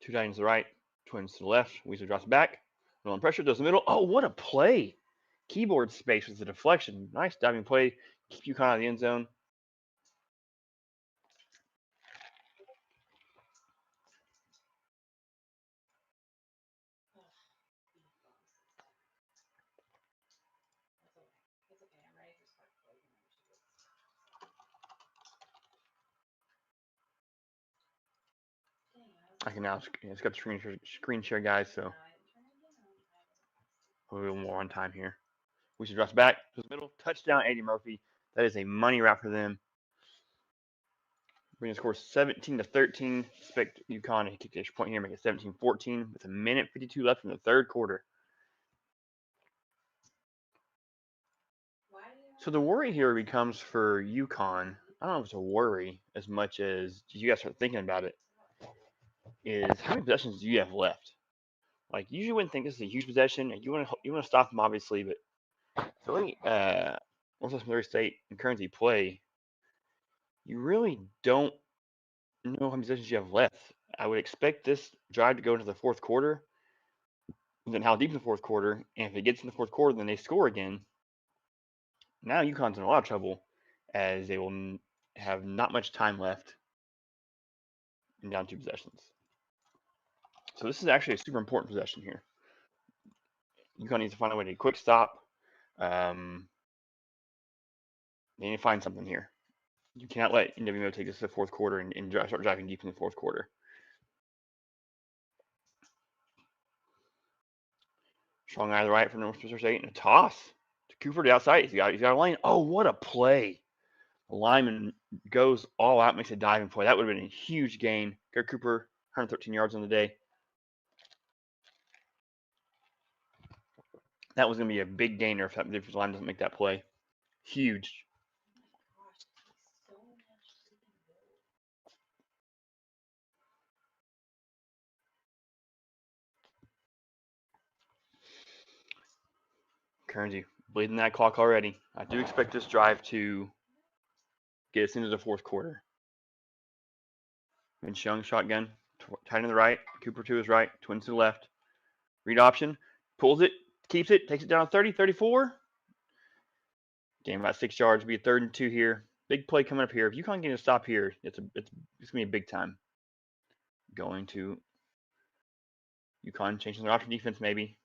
Two tight ends to the right, twins to the left. Weezer drops back. No one pressure, does the middle. Oh, what a play! Keyboard space with the deflection. Nice diving play. Keep UConn out of the end zone. I can now it's got the screen share, guys, so a little more on time here. We should drops back to the middle. Touchdown, Eddie Murphy. That is a money route for them. Bring the score 17-13. Expect UConn to kick the extra point here, make it 17-14 with a minute 52 left in the third quarter. So the worry here becomes for UConn. I don't know if it's a worry as much as you guys start thinking about it. Is how many possessions do you have left? Like, usually wouldn't think this is a huge possession, and you want to stop them obviously, but the way Northwest Missouri State and Currency play, you really don't know how many possessions you have left. I would expect this drive to go into the fourth quarter, and then how deep in the fourth quarter, and if it gets in the fourth quarter, then they score again. Now UConn's in a lot of trouble, as they will have not much time left and down 2 possessions. So this is actually a super important possession here. UConn needs to find a way to quick stop. They need to find something here. You cannot let NWO take this to the fourth quarter and start driving deep in the fourth quarter. Strong eye to the right for North Missouri State and a toss to Cooper to the outside. He's got a lane. Oh, what a play! The lineman goes all out, makes a diving play. That would have been a huge gain. Garrett Cooper, 113 yards on the day. That was going to be a big gainer if the defensive line doesn't make that play. Huge. Currency bleeding that clock already. I do expect this drive to get us into the fourth quarter. Vince Young shotgun, tight to the right, Cooper to his right, twins to the left. Read option, pulls it, keeps it, takes it down 30, 34. Gain about 6 yards, be a 3rd and 2 here. Big play coming up here. If UConn get a stop here, it's gonna be a big time. Going to UConn changing their option defense maybe.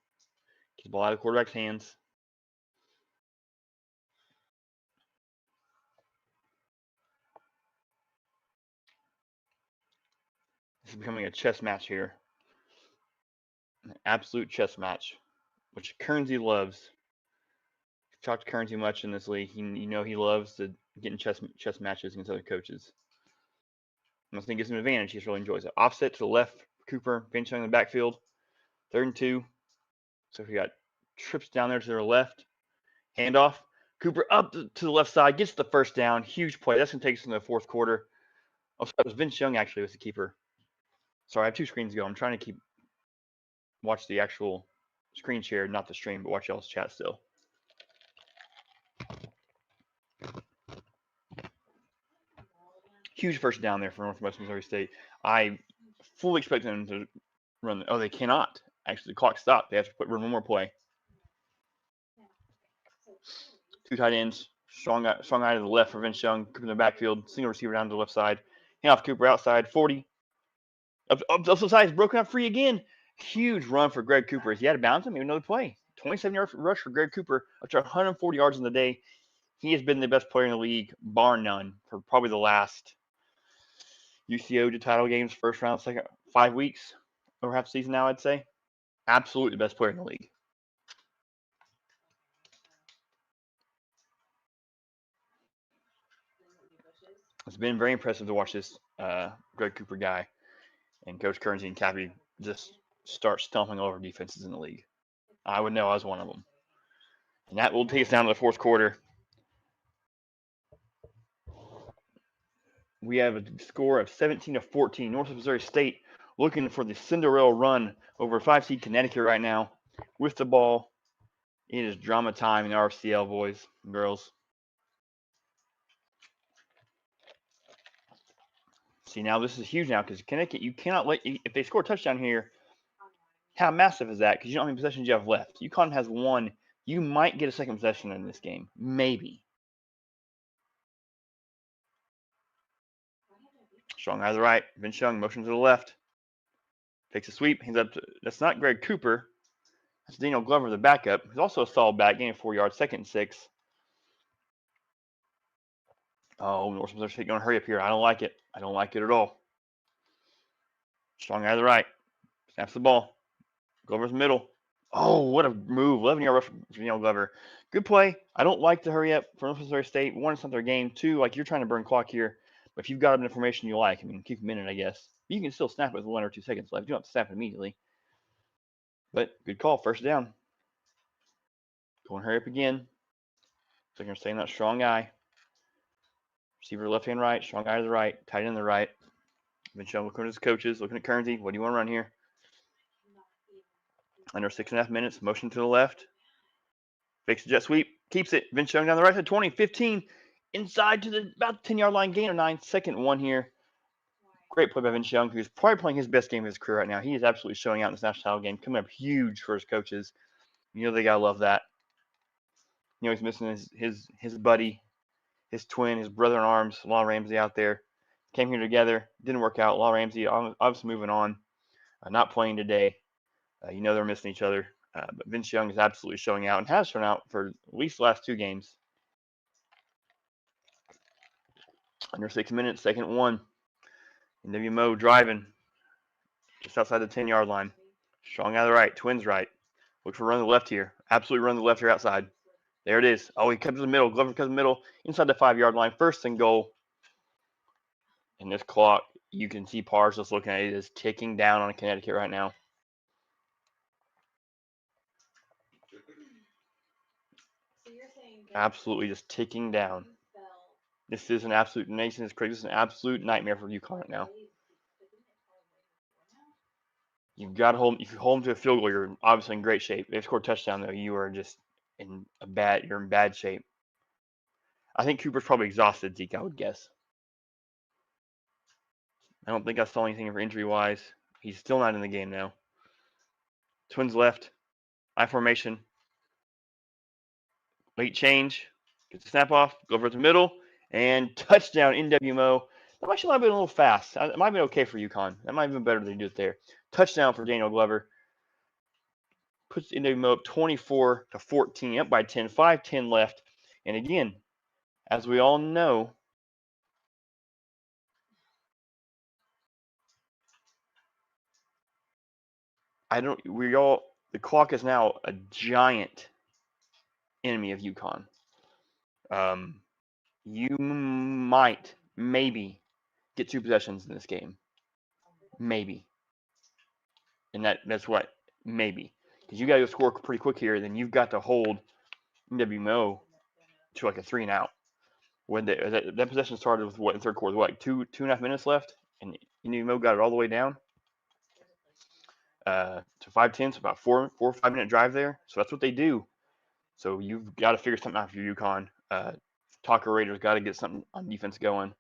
Get the ball out of the quarterback's hands. This is becoming a chess match here. An absolute chess match, which Currency loves. I've talked to Currency much in this league. He loves to get in chess matches against other coaches. And I think it gives him an advantage. He just really enjoys it. Offset to the left, Cooper, Vince Young in the backfield. 3rd and 2. So we got trips down there to their left. Handoff. Cooper up to the left side, gets the first down. Huge play. That's going to take us into the fourth quarter. Oh, sorry, it was Vince Young actually was the keeper. Sorry, I have 2 screens to go. I'm trying to watch the actual screen share, not the stream, but watch y'all's chat still. Huge first down there for Northwest Missouri State. I fully expect them to run. Oh, they cannot. Actually, the clock stopped. They have to run one more play. 2 tight ends. Strong eye to the left for Vince Young. Cooper in the backfield. Single receiver down to the left side. Hand off Cooper outside. 40. Up the side. Broken up free again. Huge run for Greg Cooper. He had to bounce him. Maybe another play. 27-yard rush for Greg Cooper. Up to 140 yards in the day. He has been the best player in the league, bar none, for probably the last UCO title games, first round, second 5 weeks, over half the season now, I'd say. Absolutely the best player in the league. It's been very impressive to watch this Greg Cooper guy and Coach Currency and Cappy just start stomping over defenses in the league. I would know I was one of them. And that will take us down to the fourth quarter. We have a score of 17-14. Northwest Missouri State looking for the Cinderella run over 5-seed Connecticut right now with the ball. It is drama time in the RFCL, boys and girls. See, now this is huge now because Connecticut, you cannot let, if they score a touchdown here, how massive is that? Because you don't have any possessions you have left. UConn has one. You might get a second possession in this game. Maybe. Strong eye to the right. Vince Young, motion to the left. Takes a sweep. Hands up to, that's not Greg Cooper. That's Daniel Glover, the backup. He's also a solid back, gaining 4 yards, 2nd and 6. Oh, Northwestern State going to hurry up here. I don't like it. I don't like it at all. Strong eye to the right. Snaps the ball. Glover's middle. Oh, what a move. 11-yard rush from Daniel Glover. Good play. I don't like to hurry up for Northwestern State. One, it's not their game. Two, like you're trying to burn clock here. But if you've got an information you like, I mean, keep a minute, I guess. You can still snap it with 1 or 2 seconds left. You don't have to snap it immediately. But good call. First down. Go and hurry up again. So you're staying that strong eye. Receiver left hand right, strong eye to the right, tight end to the right. Vince Young looking at his coaches, looking at Kernsey. What do you want to run here? Under 6.5 minutes, motion to the left. Fakes the jet sweep, keeps it. Vince Young down the right side, 20, 15, inside to the about 10-yard line, gain of 9, 2nd and 1 here. Great play by Vince Young, who's probably playing his best game of his career right now. He is absolutely showing out in this national title game, coming up huge for his coaches. You know they gotta love that. You know he's missing his buddy, his twin, his brother in arms, Law Ramsey out there. Came here together, didn't work out. Law Ramsey obviously moving on, not playing today. You know they're missing each other. But Vince Young is absolutely showing out and has shown out for at least the last 2 games. Under 6 minutes, 2nd and 1. NWMO driving just outside the 10-yard line. Strong out of the right, twins right. Look for run to the left here. Absolutely run to the left here outside. There it is. Oh, he comes to the middle. Glover comes to the middle, inside the 5-yard line. 1st and goal. And this clock, you can see Pars just looking at it, is ticking down on Connecticut right now. Absolutely just ticking down. This is an absolute nation. This is an absolute nightmare for UConn right now. You've got to hold. If you hold them to a field goal, you're obviously in great shape. If they score a touchdown, though, you are just you're in bad shape. I think Cooper's probably exhausted, Zeke, I would guess. I don't think I saw anything for injury-wise. He's still not in the game now. Twins left. I formation. Late change. Gets the snap off. Go over to the middle. And touchdown, NWMO. That might have been a little fast. It might have been okay for UConn. That might have been better than they do it there. Touchdown for Daniel Glover. Puts NWMO up 24-14, up by 10. 5:10 left. And again, as we all know, the clock is now a giant enemy of UConn. You might, maybe, get 2 possessions in this game. Maybe. And that's what, maybe. Because you got to score pretty quick here, then you've got to hold NWMO to like a 3 and out. When that possession started with what in third quarter, what, 2.5 minutes left, and NWMO got it all the way down to 5:10, so about 4 or 5 minute drive there. So that's what they do. So you've got to figure something out for UConn. Tucker Raiders got to get something on defense going.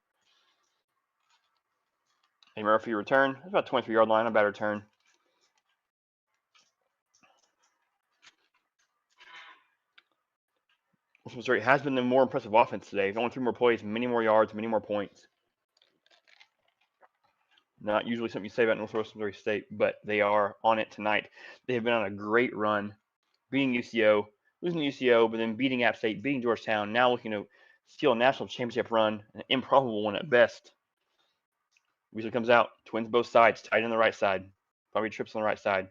A Murphy return. That's about 23-yard line. A bad return. Missouri has been the more impressive offense today. Only 3 more plays, many more yards, many more points. Not usually something you say about Northwestern Missouri State, but they are on it tonight. They have been on a great run, beating UCO, losing to UCO, but then beating App State, beating Georgetown, now looking to steal a national championship run, an improbable one at best. Weasley comes out, twins both sides, tight on the right side, probably trips on the right side.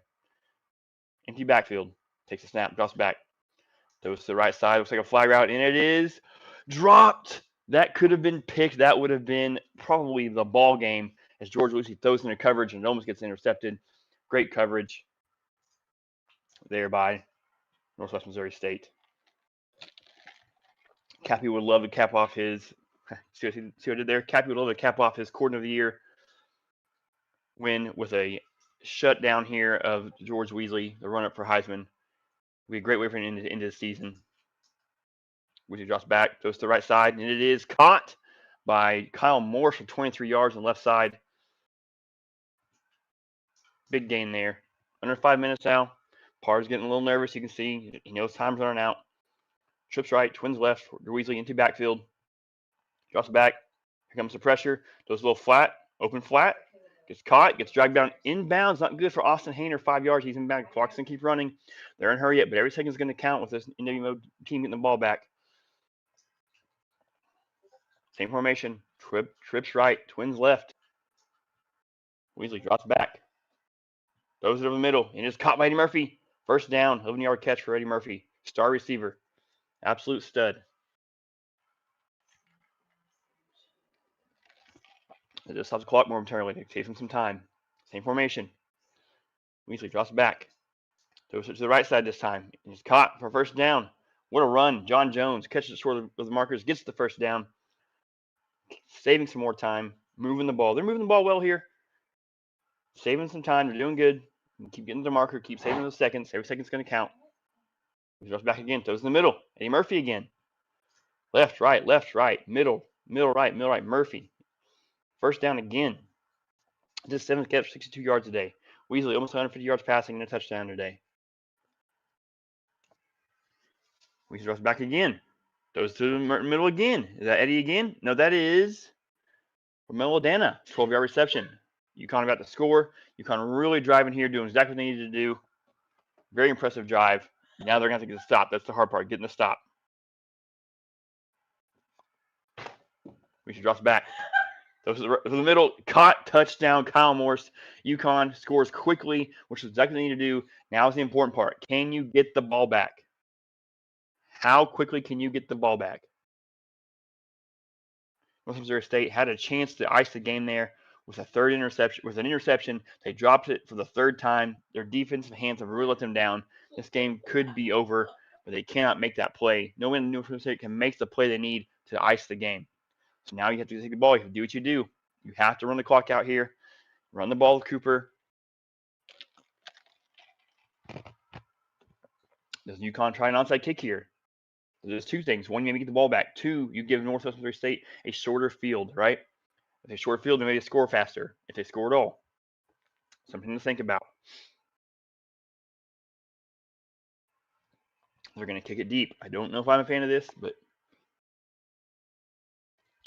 Empty backfield, takes a snap, drops back. Goes to the right side, looks like a flag route, and it is dropped. That could have been picked. That would have been probably the ball game as George Lucy throws into coverage and it almost gets intercepted. Great coverage there by Northwest Missouri State. Cappy would love to cap off his – see what I did there? Cappy would love to cap off his Coordinator of the Year win with a shutdown here of George Weasley, the run-up for Heisman. Be a great way for him to end the season. Weasley drops back, goes to the right side, and it is caught by Kyle Morse for 23 yards on the left side. Big gain there. Under 5 minutes now. Parr's getting a little nervous. You can see he knows time's running out. Trips right, twins left. Weasley into backfield. Drops back. Here comes the pressure. Goes a little flat, open flat. Gets caught, gets dragged down inbounds. Not good for Austin Hayner, 5 yards. He's in back. Clock's going to keep running. They're in a hurry yet, but every second's going to count with this NWO team getting the ball back. Same formation. Trips right, twins left. Weasley drops back. Throws it over the middle, and it's caught by Eddie Murphy. First down, 11-yard catch for Eddie Murphy. Star receiver. Absolute stud. It just stops the clock momentarily to save him some time. Same formation. Weasley drops back. Throws it to the right side this time. And he's caught for first down. What a run. John Jones catches it short of the markers, gets the first down. Saving some more time. Moving the ball. They're moving the ball well here. Saving some time. They're doing good. Keep getting the marker. Keep saving those seconds. Every second's going to count. He drops back again. Throws in the middle. Eddie Murphy again. Left, right. Middle, right. Murphy. First down again. Just 7th catch, 62 yards a day. Weasley almost 150 yards passing and a touchdown today. Weasley drops back again. Goes to the middle again. Is that Eddie again? No, that is Romelo Dana. 12-yard reception. UConn about to score. UConn really driving here, doing exactly what they needed to do. Very impressive drive. Now they're going to have to get a stop. That's the hard part, getting the stop. Weasley drops back. Those to the middle. Caught, touchdown, Kyle Morse. UConn scores quickly, which is exactly what they need to do. Now is the important part. Can you get the ball back? How quickly can you get the ball back? North Missouri State had a chance to ice the game there with an interception. They dropped it for the third time. Their defensive hands have really let them down. This game could be over, but they cannot make that play. No one in North Missouri State can make the play they need to ice the game. So now you have to take the ball. You have to do what you do. You have to run the clock out here. Run the ball with Cooper. Does UConn try an onside kick here? There's two things. One, you maybe get the ball back. Two, you give Northwest Missouri State a shorter field, right? If they short field, maybe they score faster. If they score at all. Something to think about. They're going to kick it deep. I don't know if I'm a fan of this, but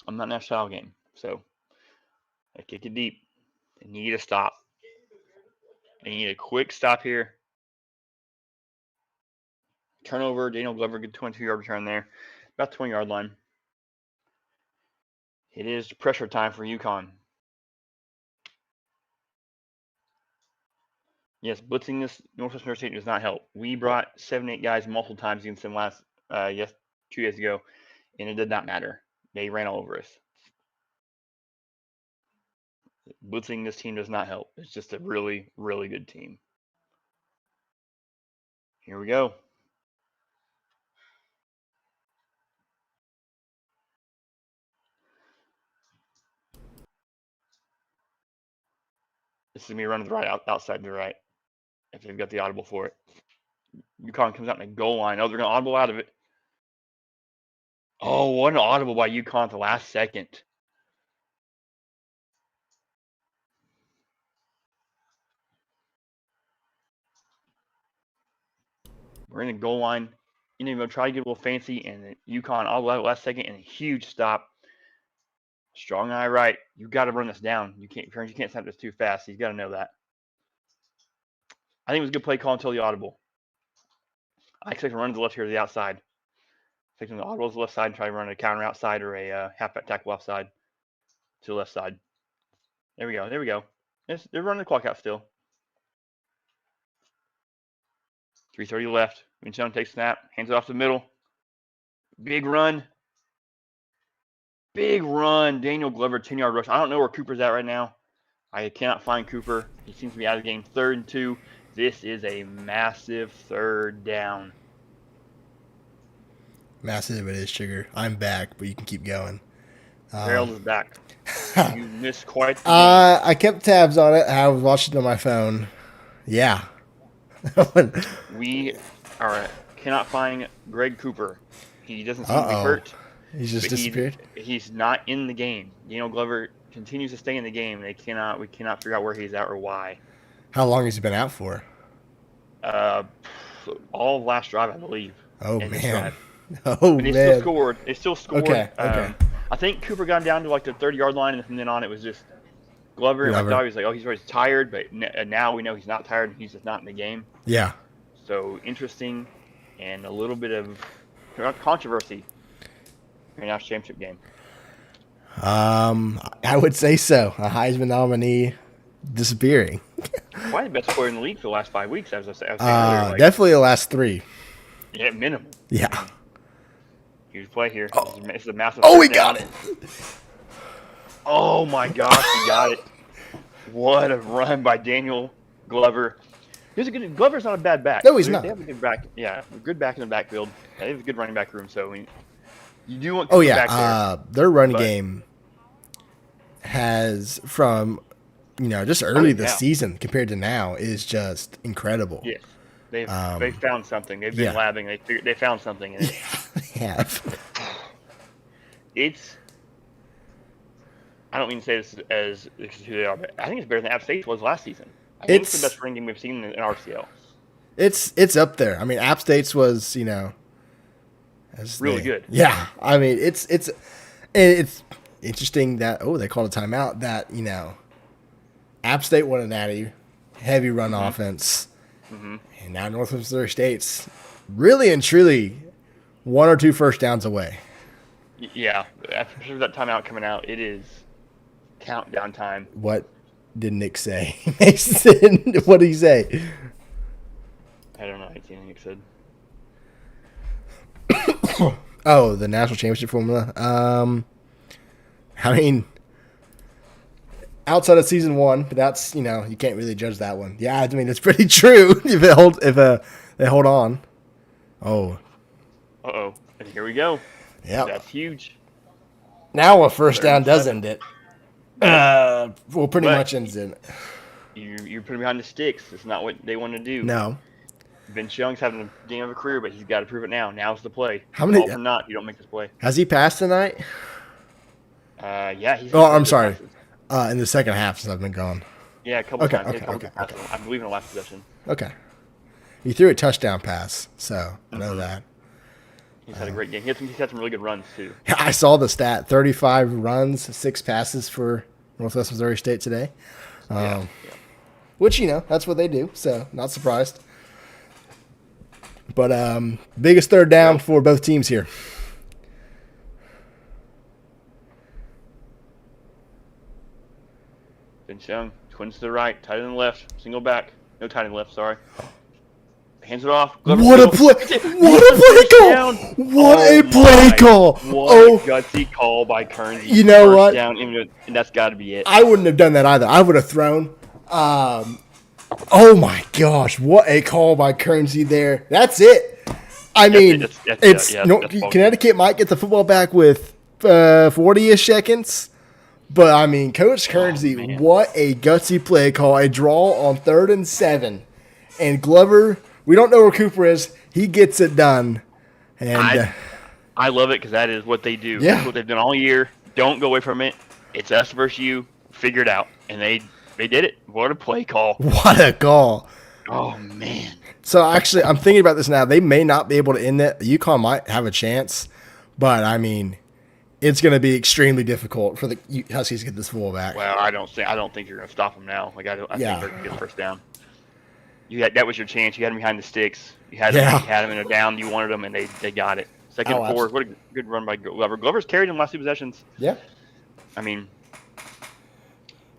I'm not in that style game. So they kick it deep. They need a stop. They need a quick stop here. Turnover. Daniel Glover, good 22-yard return there. About 20-yard line. It is pressure time for UConn. Yes, blitzing this Northwest Missouri State does not help. We brought 7-8 guys multiple times against them 2 days ago, and it did not matter. They ran all over us. Blitzing this team does not help. It's just a really, really good team. Here we go. This is going to be running the right outside to the right. If they've got the audible for it. UConn comes out in the goal line. Oh, they're going to audible out of it. Oh, what an audible by UConn at the last second. We're in the goal line. You know, try to get a little fancy, and UConn audible out at the last second, and a huge stop. Strong eye right. You got to run this down. You can't snap this too fast. You got to know that. I think it was a good play call until the audible. I expect to run to the left here to the outside. Expecting the audible to the left side and try to run a counter outside or a halfback tackle offside to the left side. There we go. They're running the clock out still. 3:30 left. Winchon takes snap, hands it off the middle. Big run. Daniel Glover, 10-yard rush. I don't know where Cooper's at right now. I cannot find Cooper. He seems to be out of the game. 3rd and 2. This is a massive 3rd down. Massive it is, Sugar. I'm back, but you can keep going. Harold is back. You missed quite the game. I kept tabs on it. I was watching it on my phone. Yeah. We cannot find Greg Cooper. He doesn't seem to be hurt. He's just But disappeared. He's not in the game. Daniel Glover continues to stay in the game. We cannot figure out where he's at or why. How long has he been out for? All of last drive, I believe. Oh in this man. drive. Oh But they man. still scored. They still scored. Okay, okay. I think Cooper got down to like the 30-yard line, and from then on it was just Glover. And Glover. I thought he was like, oh, he's always tired, but now we know he's not tired. He's just not in the game. Yeah. So interesting, and a little bit of controversy in the national championship game. I would say so. A Heisman nominee disappearing. Probably the best player in the league for the last 5 weeks, as I was saying earlier. Like, Definitely the last 3. yeah, minimum. Yeah. Huge play here. Oh. This is a massive. Oh, we first down. got it. Oh my gosh, he got it! What a run by Daniel Glover. Glover's not a bad back. No, he's not. They have a good back. Yeah, a good back in the backfield. They have a good running back room. So you do want. Oh Cooper back yeah. there. Their running But- game has from just early this yeah. season compared to now is just incredible. Yes, they've Um, found something. They've been yeah. labbing. They found something. And Yeah. it's. I don't mean to say this as who they are, but I think it's better than App State was last season. I think it's the best running game we've seen in RFCL. It's up there. I mean, App State's was Really good. Yeah, I mean it's interesting that they called a timeout that App State won a natty, heavy run offense, and now Northwest Missouri State's really and truly 1 or 2 first downs away. Yeah, after that timeout coming out, it is countdown time. What did Nick say? Mason, what did he say? I don't know anything Nick said. Oh, the national championship formula. I mean, outside of season 1, but that's you can't really judge that one. Yeah, I mean it's pretty true if they hold on. Oh, Uh-oh, and here we go. yeah. That's huge. Now a first down does 37. end it. Well, pretty But- much ends it. You're putting behind the sticks. It's not what they want to do. No. Vince Young's having a game of a career, but he's got to prove it now. Now's the play. How many- All for naught, you don't make this play. Has he passed tonight? Yeah, he's. Oh, I'm sorry. In the second half since I've been gone. Yeah, a couple Okay, times. He had a okay, couple passes, I believe in the last possession. Okay. He threw a touchdown pass, so I know that. He's had a great game. He's had some really good runs too. I saw the stat: 35 runs, 6 passes for Northwest Missouri State today. Yeah. Which that's what they do, so not surprised. But biggest third down for both teams here. Vince Young, twins to the right, tight end to the left, single back. No tight end to the left, sorry. Hands it off. Glover What a field. play! What a play call! Down. What a play my. call! What Oh, a gutsy call by Kearney. You know First what? Down, and that's got to be it. I wouldn't have done that either. I would have thrown. Oh my gosh! What a call by Kernsey there. That's it. I mean, That's Connecticut might get the football back with 40-ish seconds. But, I mean, Coach Kernsey, what a gutsy play call. A draw on 3rd and 7. And Glover, we don't know where Cooper is. He gets it done. And I love it because that is what they do. Yeah. That's what they've done all year. Don't go away from it. It's us versus you. Figure it out. And they did it. What a play call. what a call. Oh, man. So, actually, I'm thinking about this now. They may not be able to end it. UConn might have a chance. But, I mean, it's going to be extremely difficult for the Huskies to get this football back. Well, I don't think you're going to stop them now. Like I think Yeah. they're going to get the first down. That was your chance. You had them behind the sticks. You had Yeah. them in a down. You wanted them, and they got it. Second and 4. What a good run by Glover. Glover's carried them last 2 possessions. Yeah. I mean,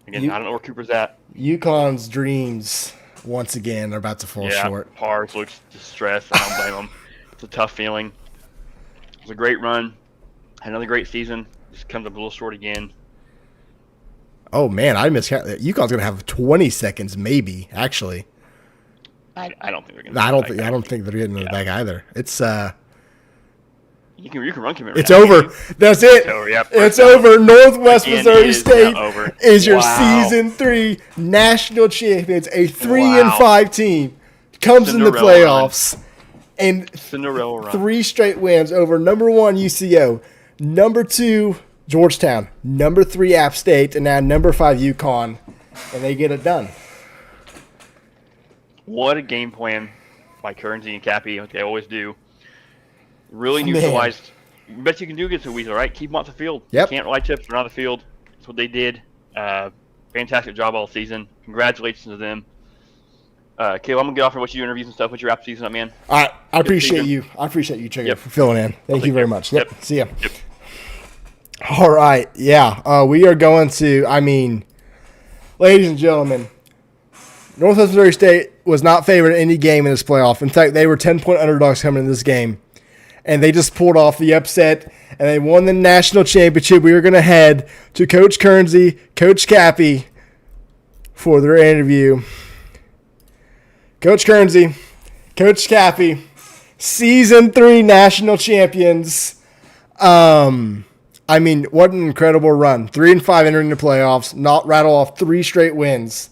again, I don't know where Cooper's at. UConn's dreams, once again, are about to fall short. Pars looks distressed. I don't blame him. It's a tough feeling. It was a great run. Had another great season. Just comes up a little short again. Oh, man, I miscount. UConn's going to have 20 seconds, maybe, actually. I don't think they're going No, to. I don't think they're getting it back either. It's You can run commit. It's over. That's it. It's over, yep. It's over. Northwest Again, Missouri it is State now over. is your Wow. season 3 national champions. A 3 and Wow. 5 team comes in the Cinderella playoffs, and Cinderella run. 3 straight wins over number 1 UCO, number 2 Georgetown, number 3 App State, and now number 5 UConn, and they get it done. What a game plan by Kearnsey and Cappy, like they always do. Really Man. neutralized. Bet you can do against a Weasel, right? Keep them off the field. Yep. Can't rely chips around the field. That's what they did. Fantastic job all season. Congratulations to them. Caleb, I'm gonna get off and watch your interviews and stuff. What's your app season up, man? I appreciate you. I appreciate you, Trigger, for filling in. Thank you very much. Yep. See ya. Yep. All right. Yeah. We are going to, ladies and gentlemen, Northwest Missouri State was not favored in any game in this playoff. In fact, they were 10-point underdogs coming in this game. And they just pulled off the upset, and they won the national championship. We are going to head to Coach Kearnsey, Coach Cappy for their interview. Coach Kearnsey, Coach Cappy, Season 3 national champions. What an incredible run. 3-5 entering the playoffs, not rattle off 3 straight wins.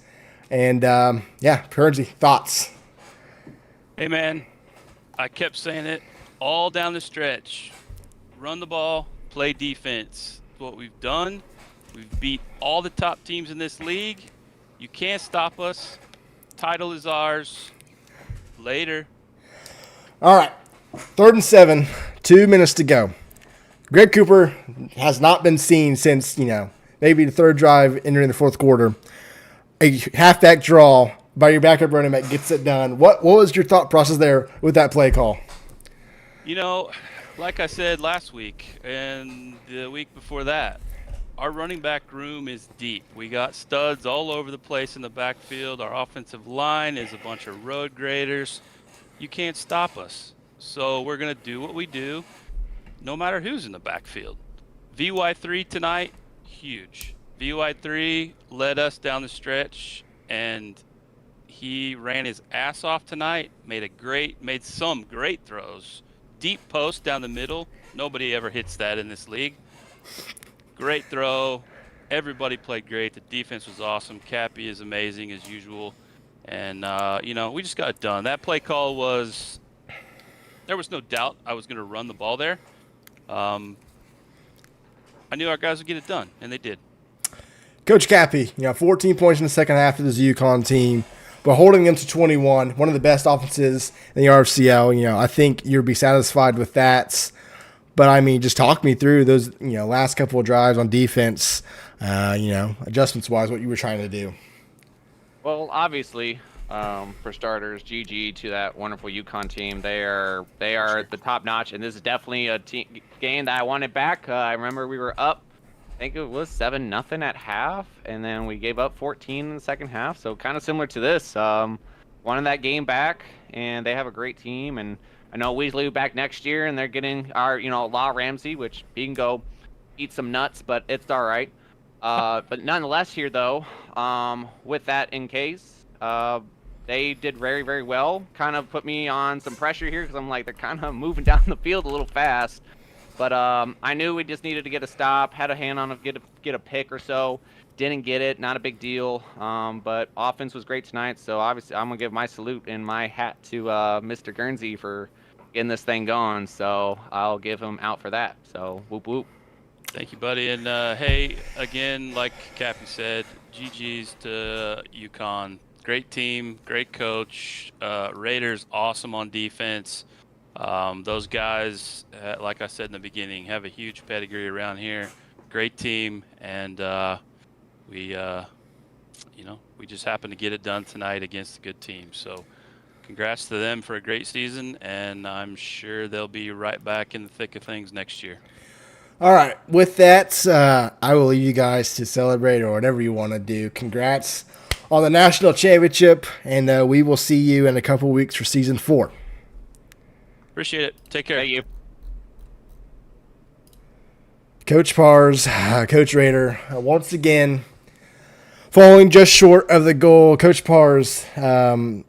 And, Kearnsey, thoughts? Hey, man, I kept saying it all down the stretch. Run the ball, play defense. It's what we've done. We've beat all the top teams in this league. You can't stop us. Title is ours. Later. All right, 3rd and 7, 2 minutes to go. Greg Cooper has not been seen since, maybe the 3rd drive entering the 4th quarter. A halfback draw by your backup running back gets it done. What was your thought process there with that play call? Like I said last week and the week before that, our running back room is deep. We got studs all over the place in the backfield. Our offensive line is a bunch of road graders. You can't stop us. So we're going to do what we do no matter who's in the backfield. VY3 tonight, huge. VY3 led us down the stretch, and he ran his ass off tonight, made some great throws. Deep post down the middle. Nobody ever hits that in this league. Great throw. Everybody played great. The defense was awesome. Cappy is amazing as usual. And, we just got it done. That play call there was no doubt I was going to run the ball there. I knew our guys would get it done, and they did. Coach Cappy, 14 points in the second half of this UConn team, but holding them to 21, one of the best offenses in the RFCL. I think you'll be satisfied with that. But, just talk me through those, last couple of drives on defense, adjustments-wise, what you were trying to do. Well, obviously, for starters, GG to that wonderful UConn team. They are the top notch, and this is definitely a game that I wanted back. I remember we were up, I think it was 7-0 at half, and then we gave up 14 in the second half. So kind of similar to this. Wanted that game back, and they have a great team. And I know Weasley back next year, and they're getting our Law Ramsey, which he can go eat some nuts, but it's all right. But nonetheless, here though, with that in case, they did very, very well. Kind of put me on some pressure here because I'm like, they're kind of moving down the field a little fast. But I knew we just needed to get a stop. Had a hand on get a pick or so. Didn't get it. Not a big deal. But offense was great tonight. So obviously, I'm gonna give my salute and my hat to Mr. Guernsey for getting this thing going. So I'll give him out for that. So whoop whoop. Thank you, buddy. And hey, again, like Cappy said, GG's to UConn. Great team, great coach. Raiders awesome on defense. Those guys, like I said in the beginning, have a huge pedigree around here. Great team, and we just happened to get it done tonight against a good team. So congrats to them for a great season, and I'm sure they'll be right back in the thick of things next year. All right, with that, I will leave you guys to celebrate or whatever you want to do. Congrats on the national championship, and we will see you in a couple weeks for Season 4. Appreciate it. Take care. Thank you. Coach Pars, Coach Raider, once again, falling just short of the goal. Coach Pars, overall,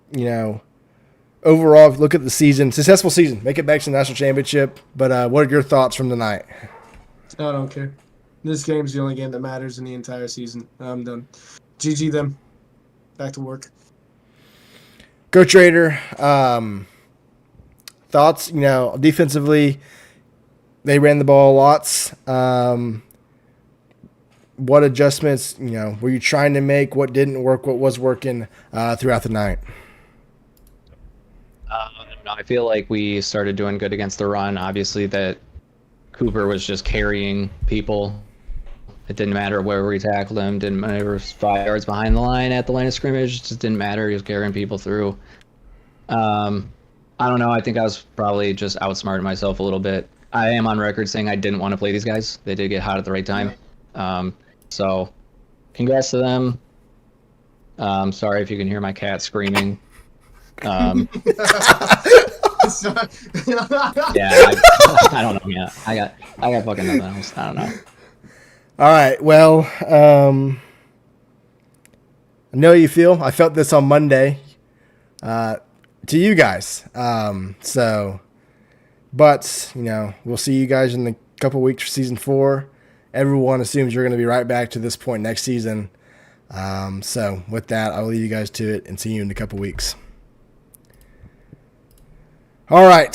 look at the season. Successful season. Make it back to the national championship. But what are your thoughts from tonight? I don't care. This game's the only game that matters in the entire season. I'm done. GG them. Back to work. Coach Raider, thoughts, defensively, they ran the ball lots. What adjustments, were you trying to make? What didn't work? What was working throughout the night? I feel like we started doing good against the run. Obviously, that Cooper was just carrying people. It didn't matter where we tackled him. Didn't matter if it was 5 yards behind the line, at the line of scrimmage. It just didn't matter. He was carrying people through. I don't know. I think I was probably just outsmarting myself a little bit. I am on record saying I didn't want to play these guys. They did get hot at the right time. So congrats to them. Sorry if you can hear my cat screaming. Yeah, I don't know. Yeah, I got fucking nothing else. I don't know. All right. Well, I know how you feel. I felt this on Monday to you guys. But we'll see you guys in a couple weeks for season 4. Everyone assumes you're going to be right back to this point next season. So with that, I'll leave you guys to it and see you in a couple weeks. All right.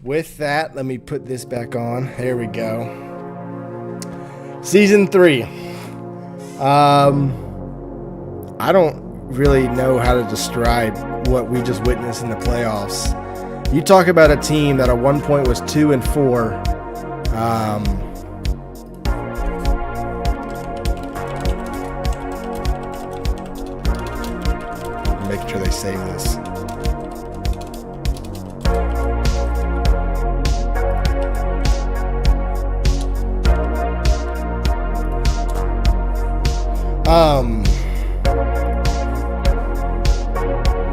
With that, let me put this back on. There we go. Season 3. I don't really know how to describe what we just witnessed in the playoffs. You talk about a team that at one point was 2-4. Making sure they save this.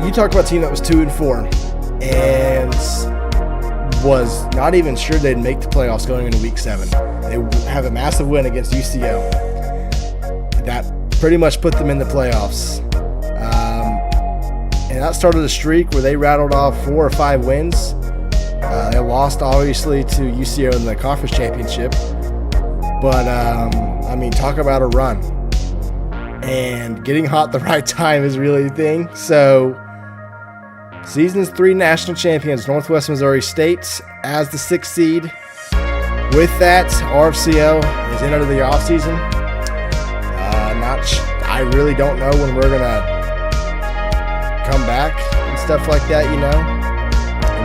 You talk about a team that was 2-4 and was not even sure they'd make the playoffs going into week 7. They have a massive win against UCO. That pretty much put them in the playoffs. And that started a streak where they rattled off 4 or 5 wins. They lost, obviously, to UCO in the conference championship. But, talk about a run. And getting hot at the right time is really a thing. So, season's 3 national champions, Northwest Missouri State, as the 6th seed. With that, RFCL is into the offseason. I really don't know when we're going to come back and stuff like that, It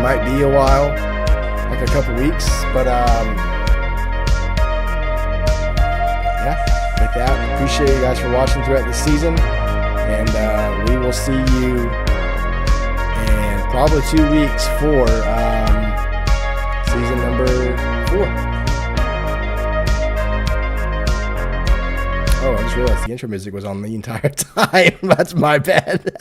might be a while, like a couple weeks. But, with that, appreciate you guys for watching throughout the season. And we will see you in probably 2 weeks for season number 4. Oh, I just realized the intro music was on the entire time. That's my bad.